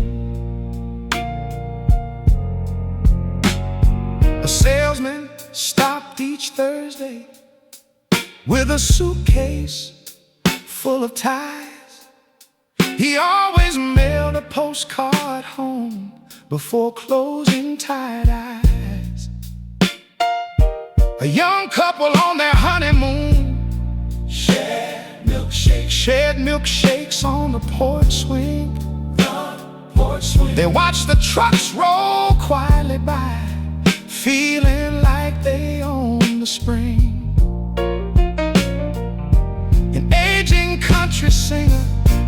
A salesman stopped each Thursday with a suitcase full of ties. He always mailed a postcard home before closing tired eyes. A young couple on their honeymoon shared milkshakes on the porch swing. They watched the trucks roll quietly by, feeling like they own the spring. An aging country singer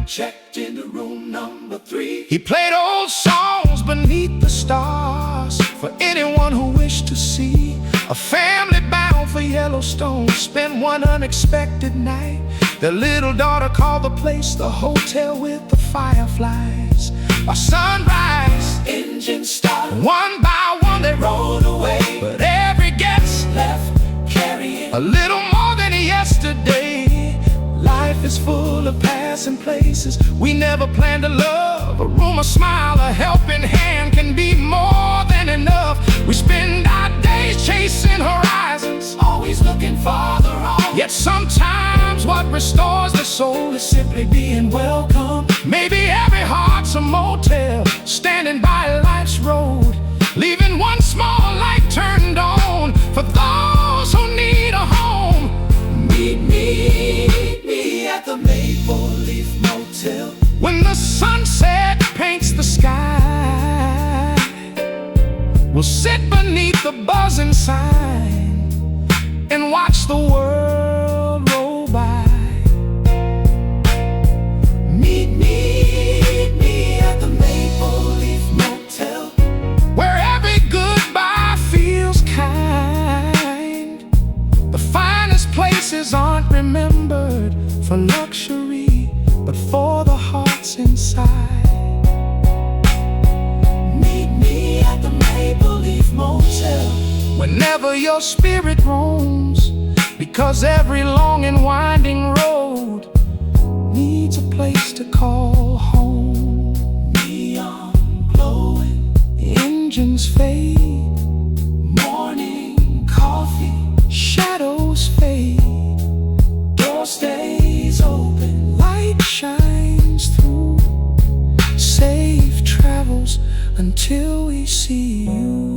checked into room number 3. He played old songs beneath the stars for anyone who wished to see. A family bound for Yellowstone spent one unexpected night. Their little daughter called the place the hotel with the fireflies. By sunrise, engines started. One by one they rolled away, but every guest left carrying a little more than yesterday. Life is full of passing places we never planned to love. A room, a smile, a helping hand can be more than enough. We spend our days chasing horizons, always looking farther on. Yet sometimes what restores the soul is simply being welcome. Maybe every heart's a motel, standing by life's road, leaving one small light turned on for those who need a home. Meet me at the Maple Leaf Motel, when the sunset paints the sky. We'll sit beneath the buzzing sign and watch the world roll by. Meet me at the Maple but for the hearts inside. Meet me at the Maple Leaf Motel Whenever your spirit roams, because every long and winding road needs a place to call home. Neon glowing, Engines fade, morning coffee, shadows fade, door stays open, light shines through. Safe travels until we see you.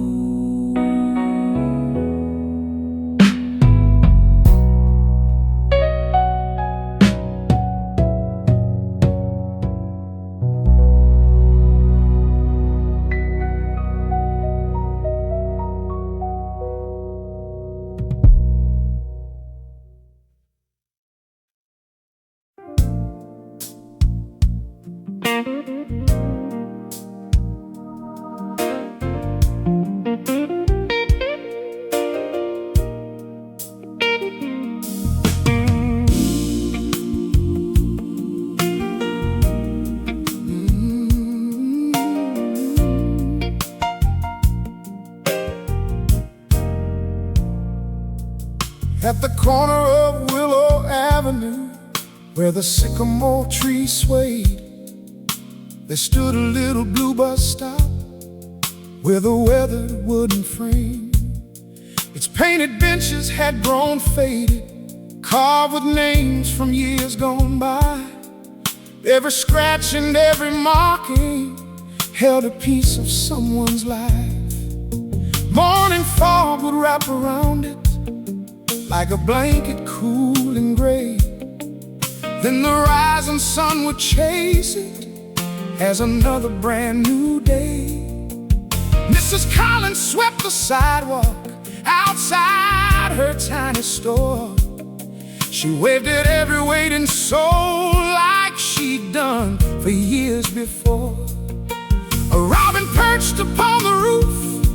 At the corner of Willow Avenue, where the sycamore tree swayed, there stood a little blue bus stop with a weathered wooden frame. Its painted benches had grown faded, carved with names from years gone by. Every scratch and every marking held a piece of someone's life. Morning fog would wrap around it like a blanket, cool and gray. Then the rising sun would chase it as another brand new day. Mrs. Collins swept the sidewalk outside her tiny store. She waved at every waiting soul like she'd done for years before. A robin perched upon the roof,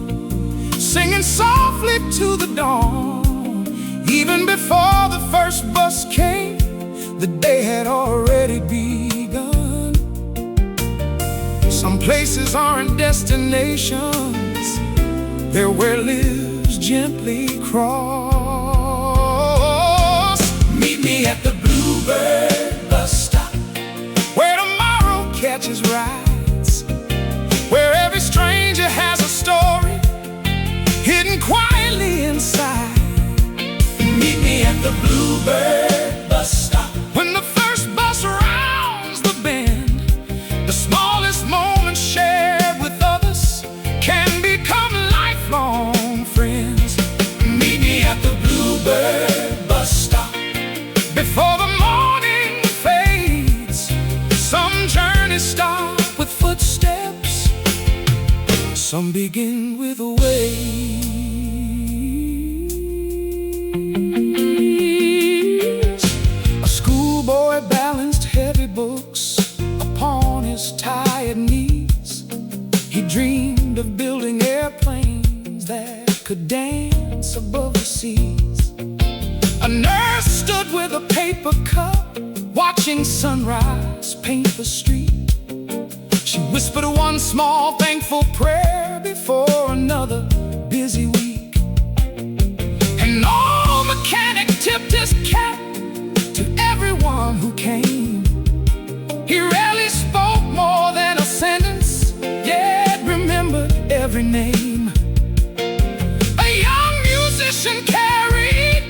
singing softly to the dawn. Even before the first bus came, the day had already begun. Some places aren't destinations, they're where lives gently cross. meet me at the Bluebird bus stop, Where tomorrow catches rides, where every stranger has a story hidden quietly inside. meet me at the Bluebird bus stop. When the first bus rounds the bend, the smallest moments shared with others can become lifelong friends. Meet me at the Bluebird bus stop. Before the morning fades, some journeys start with footsteps, some begin with a wave. Boy balanced heavy books upon his tired knees. He dreamed of building airplanes that could dance above the seas. A nurse stood with a paper cup, watching sunrise paint the street. She whispered one small thankful prayer before another busy week. An old mechanic tipped his cap to everyone who came. He rarely spoke more than a sentence, yet remembered every name. A young musician carried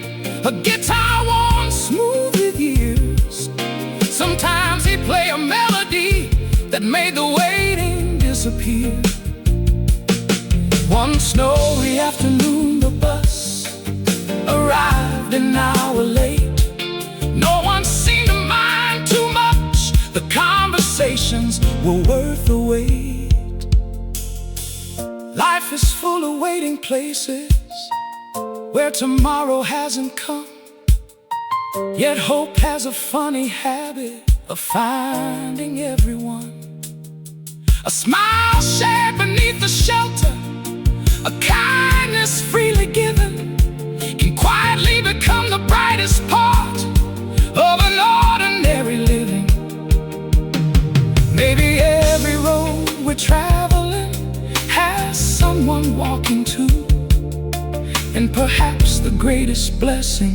a guitar worn smooth with years. Sometimes he'd play a melody that made the waiting disappear. One snowy afternoon, the bus arrived an hour late. No one seemed to mind too much. The conversations were worth the wait. Life is full of waiting places where tomorrow hasn't come, yet hope has a funny habit of finding everyone. A smile shared beneath the shelter, a kindness freely given, can quietly become the brightest part of an ordinary living. And perhaps the greatest blessing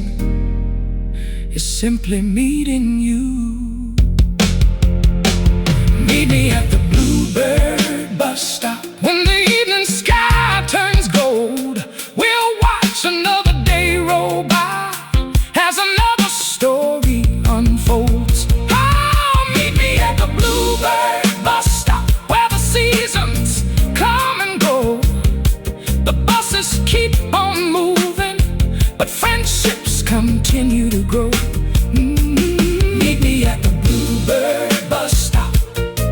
is simply meeting you. Meet me at the Bluebird bus stop. When the evening sky turns gold, we'll watch another day roll by as another story unfolds. Oh, meet me at the Bluebird bus stop, where the seasons come and go. The buses keep on moving, but friendships continue to grow. Meet me at the Bluebird bus stop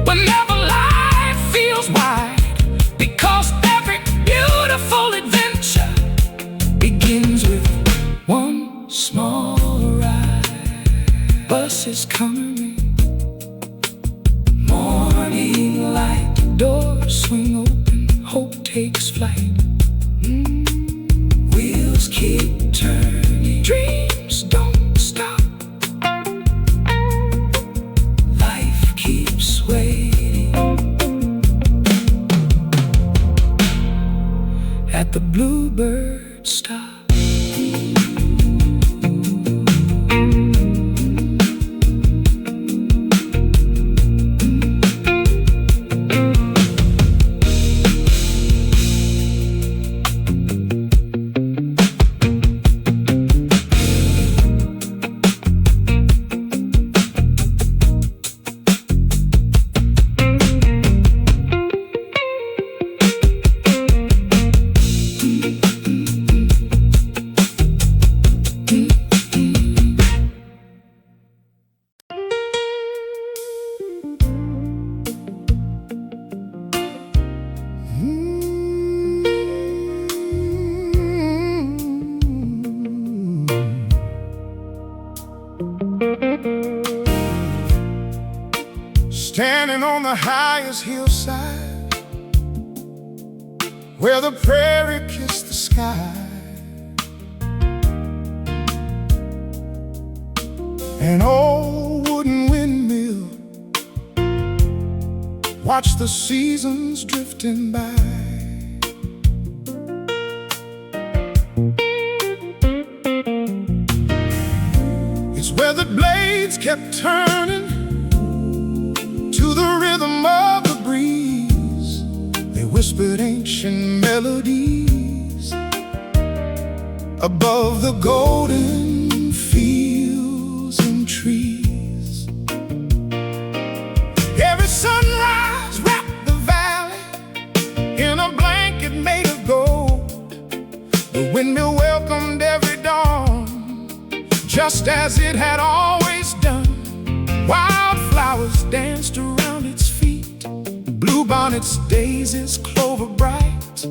whenever life feels wide, because every beautiful adventure begins with one small ride. Buses coming, morning light, doors swing open, hope takes flight. Wheels keep turning, dreams don't stop. Life keeps waiting at the Bluebird stop. Standing on the highest hillside, where the prairie kissed the sky, an old wooden windmill, watch the seasons drifting by. It's where the blades kept turning to the rhythm of the breeze. They whispered ancient melodies above the golden fields and trees. Every sunrise wrapped the valley in a blanket made of gold. The windmill welcomed every dawn, just as it had always done. Wildflowers danced around its feet, bluebonnets, daisies, clover bright.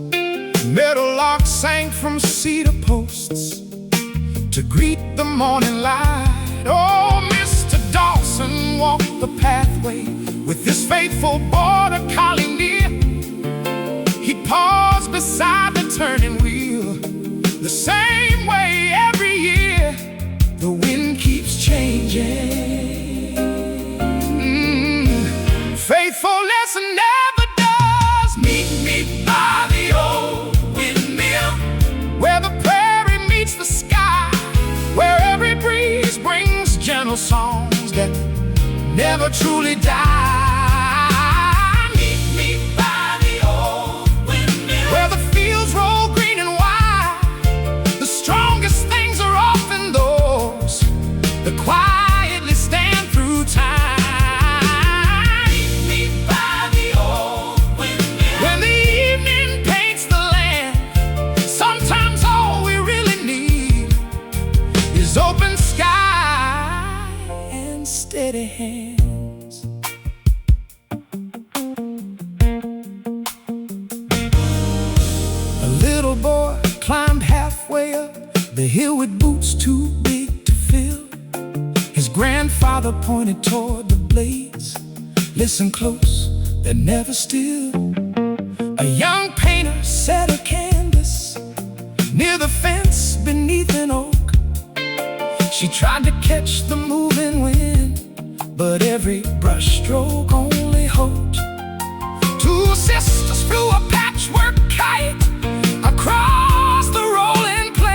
Meadowlarks sang from cedar posts to greet the morning light. Oh, Mr. Dawson walked the pathway with his faithful border collie near. He paused beside the turning wheel, the same way every year. The wind keeps changing, faithfulness never does. Meet me by the old windmill, where the prairie meets the sky, where every breeze brings gentle songs that never truly die. Meet me by the old windmill, where the fields roll green and wide. The strongest things are often those that quietly stand through time. Open sky and steady hands. A little boy climbed halfway up the hill with boots too big to fill. His grandfather pointed toward the blades. Listen close, they're never still. A young painter set a canvas near the fence beneath an oak. She tried to catch the moving wind, but every brushstroke only hoped. Two sisters flew a patchwork kite across the rolling plain.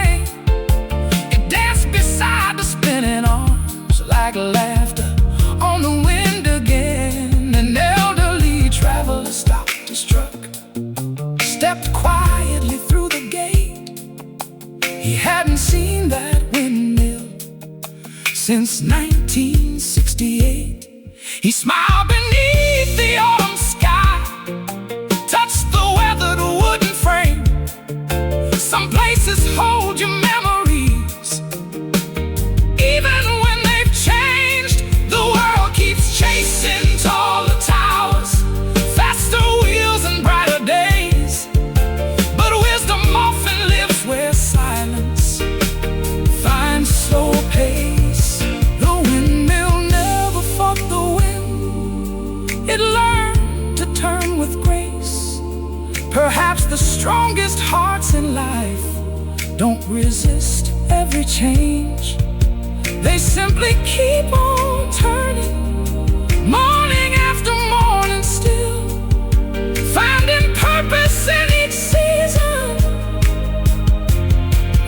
like laughter on the wind again. An elderly traveler stopped his truck, stepped quietly through the gate. He hadn't seen that windmill since 1968. He smiled beneath the autumn sky, touched the weathered wooden frame. Some places hold your memories, even when they've changed. The world keeps chasing taller towers, faster wheels and brighter days. But wisdom often lives where silence finds slow pace. The windmill never fought the wind, it learned to turn with grace. Perhaps the strongest hearts in life don't resist every change. They simply keep on turning, morning after morning still, finding purpose in each season,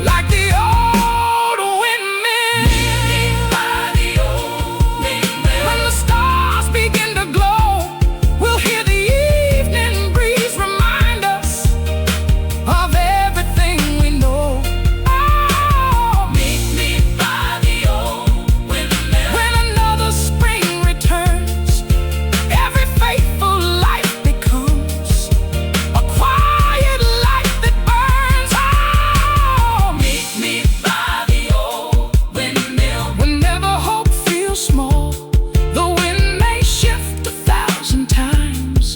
like the old windmill. When the stars begin to glow, we'll hear the evening breeze remind us of everything we know. Oh, meet me by the old windmill. When another spring returns, every faithful life becomes a quiet light that burns. Oh, meet me by the old windmill. Whenever hope feels small, the wind may shift 1,000 times,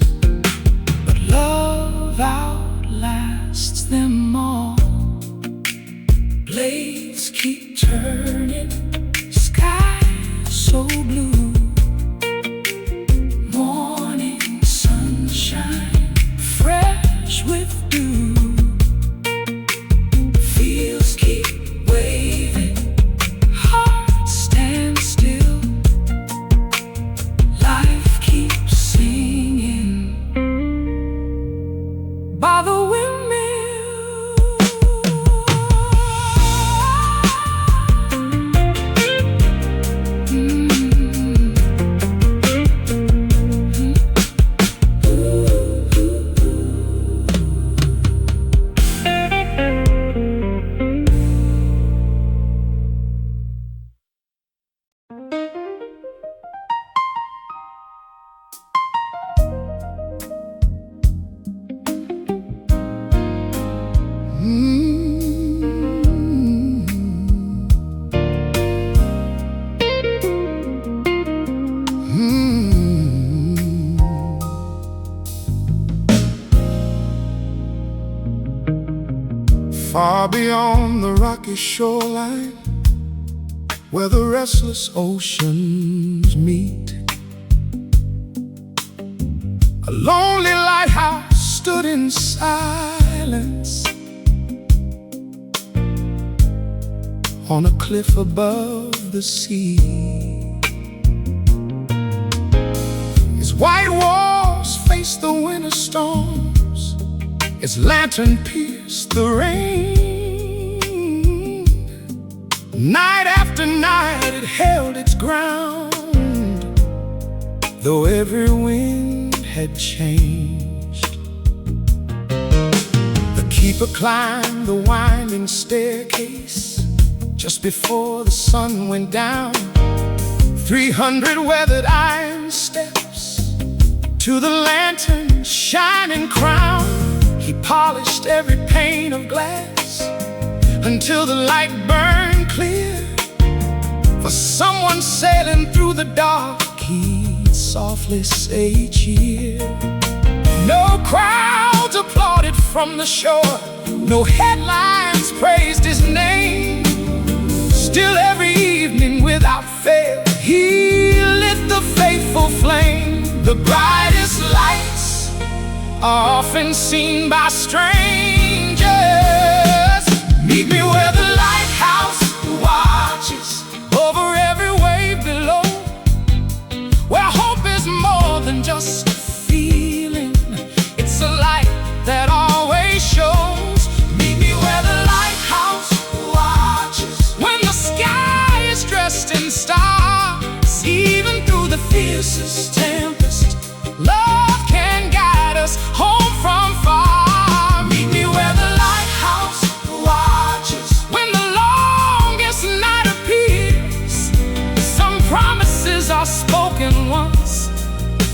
but love outlasts them all. Blades keep turning, sky so blue, morning sunshine fresh with dew. Fields keep waving, hearts stand still, life keeps singing by the windmill. Far beyond the rocky shoreline, where the restless oceans meet, a lonely lighthouse stood in silence on a cliff above the sea. His white walls faced the winter storms, its lantern pierced the rain. Night after night it held its ground, though every wind had changed. The keeper climbed the winding staircase just before the sun went down. 300 weathered iron steps to the lantern's shining crown. He polished every pane of glass until the light burned clear. For someone sailing through the dark, he'd softly say each year. No crowds applauded from the shore, no headlines praised his name. Still every evening without fail, he lit the faithful flame. The brightest lights are often seen by strangers. Meet me where the lighthouse watches over every wave below, where hope is more than just a feeling, it's a light that always shows. Meet me where the lighthouse watches, when the sky is dressed in stars, fiercest tempest, Love can guide us home from far. meet me where the lighthouse watches. When the longest night appears, some promises are spoken once,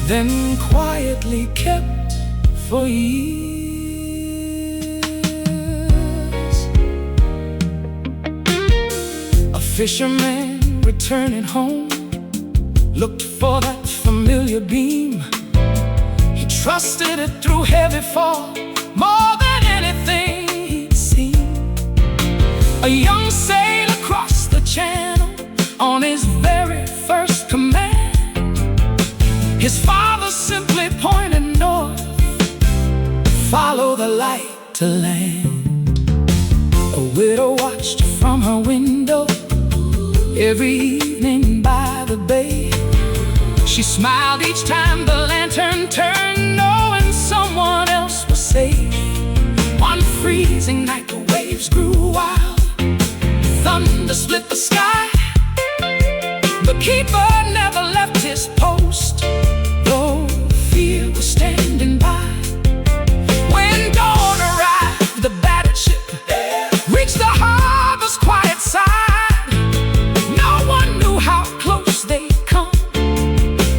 then quietly kept for years. A fisherman returning home looked for that familiar beam. He trusted it through heavy fall more than anything he'd seen. A young sailor crossed the channel on his very first command. His father simply pointed north, follow the light to land. A widow watched from her window every evening by the bay. She smiled each time the lantern turned, knowing someone else was safe. One freezing night the waves grew wild, thunder split the sky. The keeper never left his post, though fear was standing by. When dawn arrived, the battered ship reached the harbor's quiet side. No one knew how close they'd come,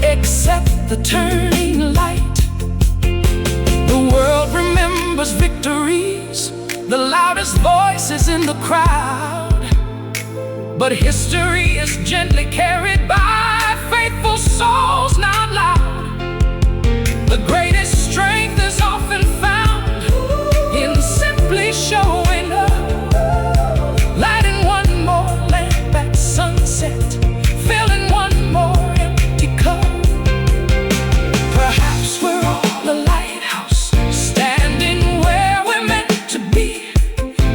except the turning light. The world remembers victories, the loudest voices in the crowd. But history is gently carried by faithful souls not loud. The greatest strength is often found in simply showing up, lighting one more lamp at sunset, filling one more empty cup. Perhaps we're all a lighthouse, standing where we're meant to be,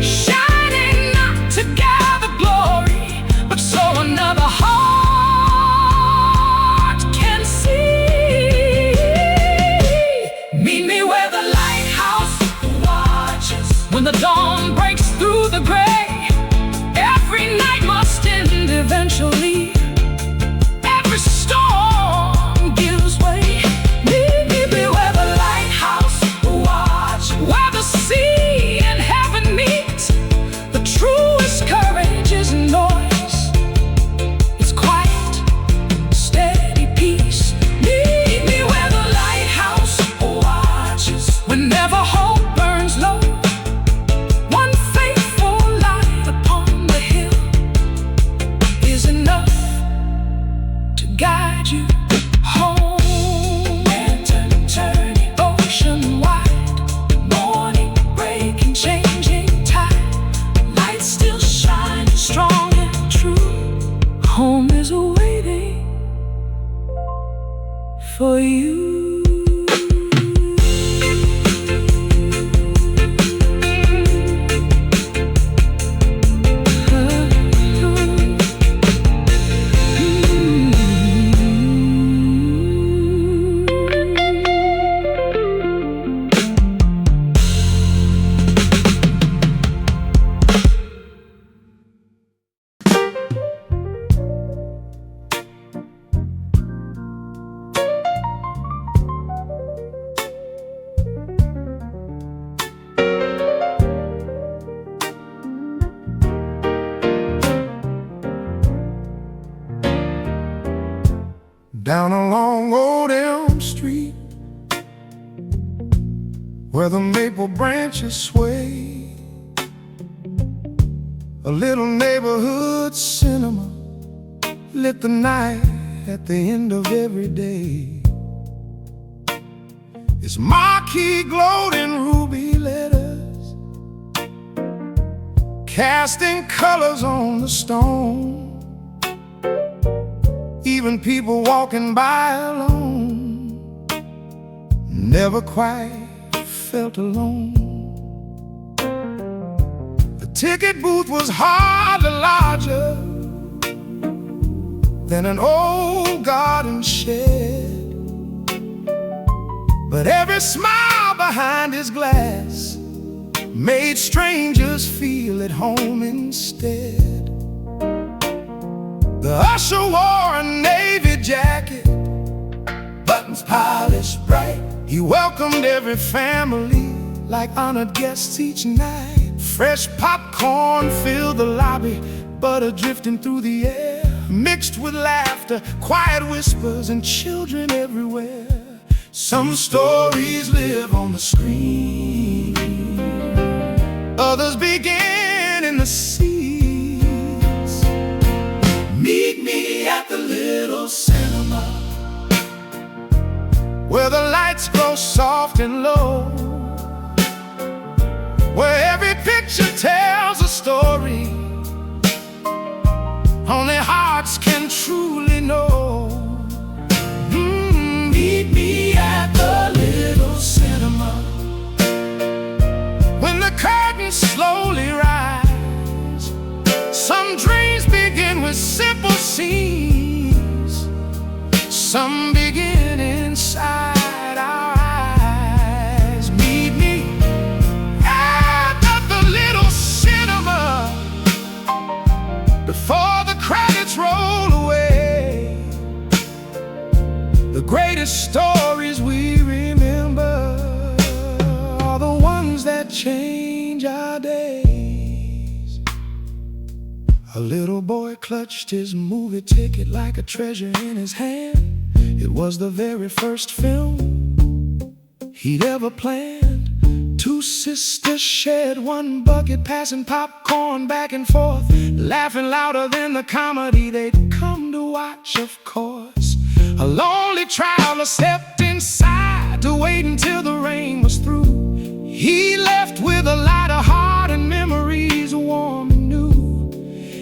shining not to gather glory, but so another heart can see. Meet me where the lighthouse watches. When the dawn breaks through the gray, every night must end eventually. Every storm gives way. Meet me where the lighthouse watches, where the sea and heaven meet. The truest courage is noise, it's quiet, steady peace. Meet me where the lighthouse watches. Whenever hope burns low, one faithful light upon the hill is enough to guide you home. Lantern turning ocean wide, morning breaking, changing tide, light still shining strong and true. Home is waiting for you. Down along Old Elm Street, where the maple branches sway, a little neighborhood cinema lit the night at the end of every day. Its marquee glowed in ruby letters, casting colors on the stone. Even people walking by alone never quite felt alone. The ticket booth was hardly larger than an old garden shed, but every smile behind his glass made strangers feel at home instead. The usher wore a navy jacket was bright. He welcomed every family like honored guests each night. Fresh popcorn filled the lobby, butter drifting through the air, mixed with laughter, quiet whispers, and children everywhere. Some stories live on the screen, others begin in the seats. Meet me at the little cinema, where the lights grow soft and low, where every picture tells a story only hearts can truly know. Meet me at the little cinema, when the curtains slowly rise, some dreams begin with simple scenes, some begin inside our eyes. Meet me at the little cinema, before the credits roll away. The greatest stories we remember are the ones that change our days. A little boy clutched his movie ticket like a treasure in his hand. It was the very first film he'd ever planned. Two sisters shared one bucket, passing popcorn back and forth, laughing louder than the comedy they'd come to watch, of course. A lonely traveler stepped inside to wait until the rain was through. He left with a lighter heart and memories warm and new.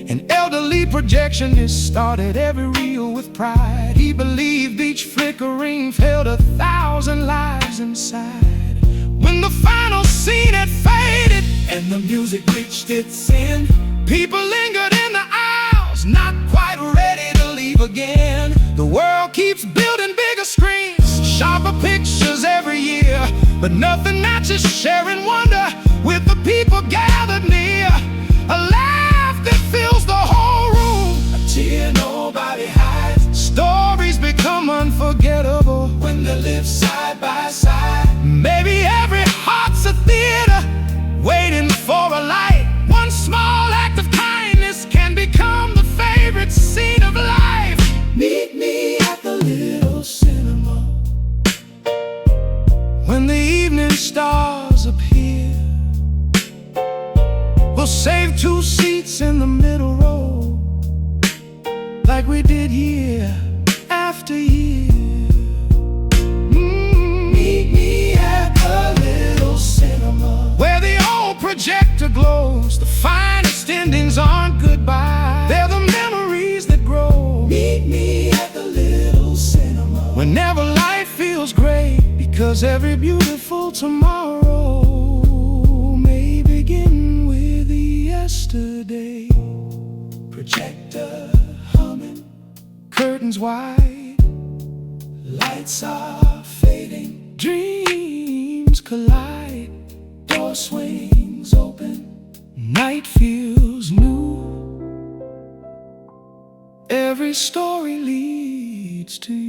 An elderly projectionist started every reel with pride. He believed each flickering held 1,000 lives inside. When the final scene had faded and the music reached its end, people lingered in the aisles, not quite ready to leave again. The world keeps building bigger screens, sharper pictures every year, but nothing matches sharing wonder with the people gathered near. A laugh that fills the whole room, a tear nobody hides. Stories become unforgettable when they live side by side. Maybe every heart's a theater waiting for a light. One small act of kindness can become the favorite scene of life. Meet me at the little cinema, when the evening stars appear. We'll save 2 seats in the middle row, like we did year after year. Meet me at the little cinema, where the old projector glows. The finest endings aren't goodbye, they're the memories that grow. Meet me at the little cinema, whenever life feels great, because every beautiful tomorrow may begin with yesterday. Projector humming, curtains wide, lights are fading, dreams collide, door swings open, night feels new. Every story leads to you.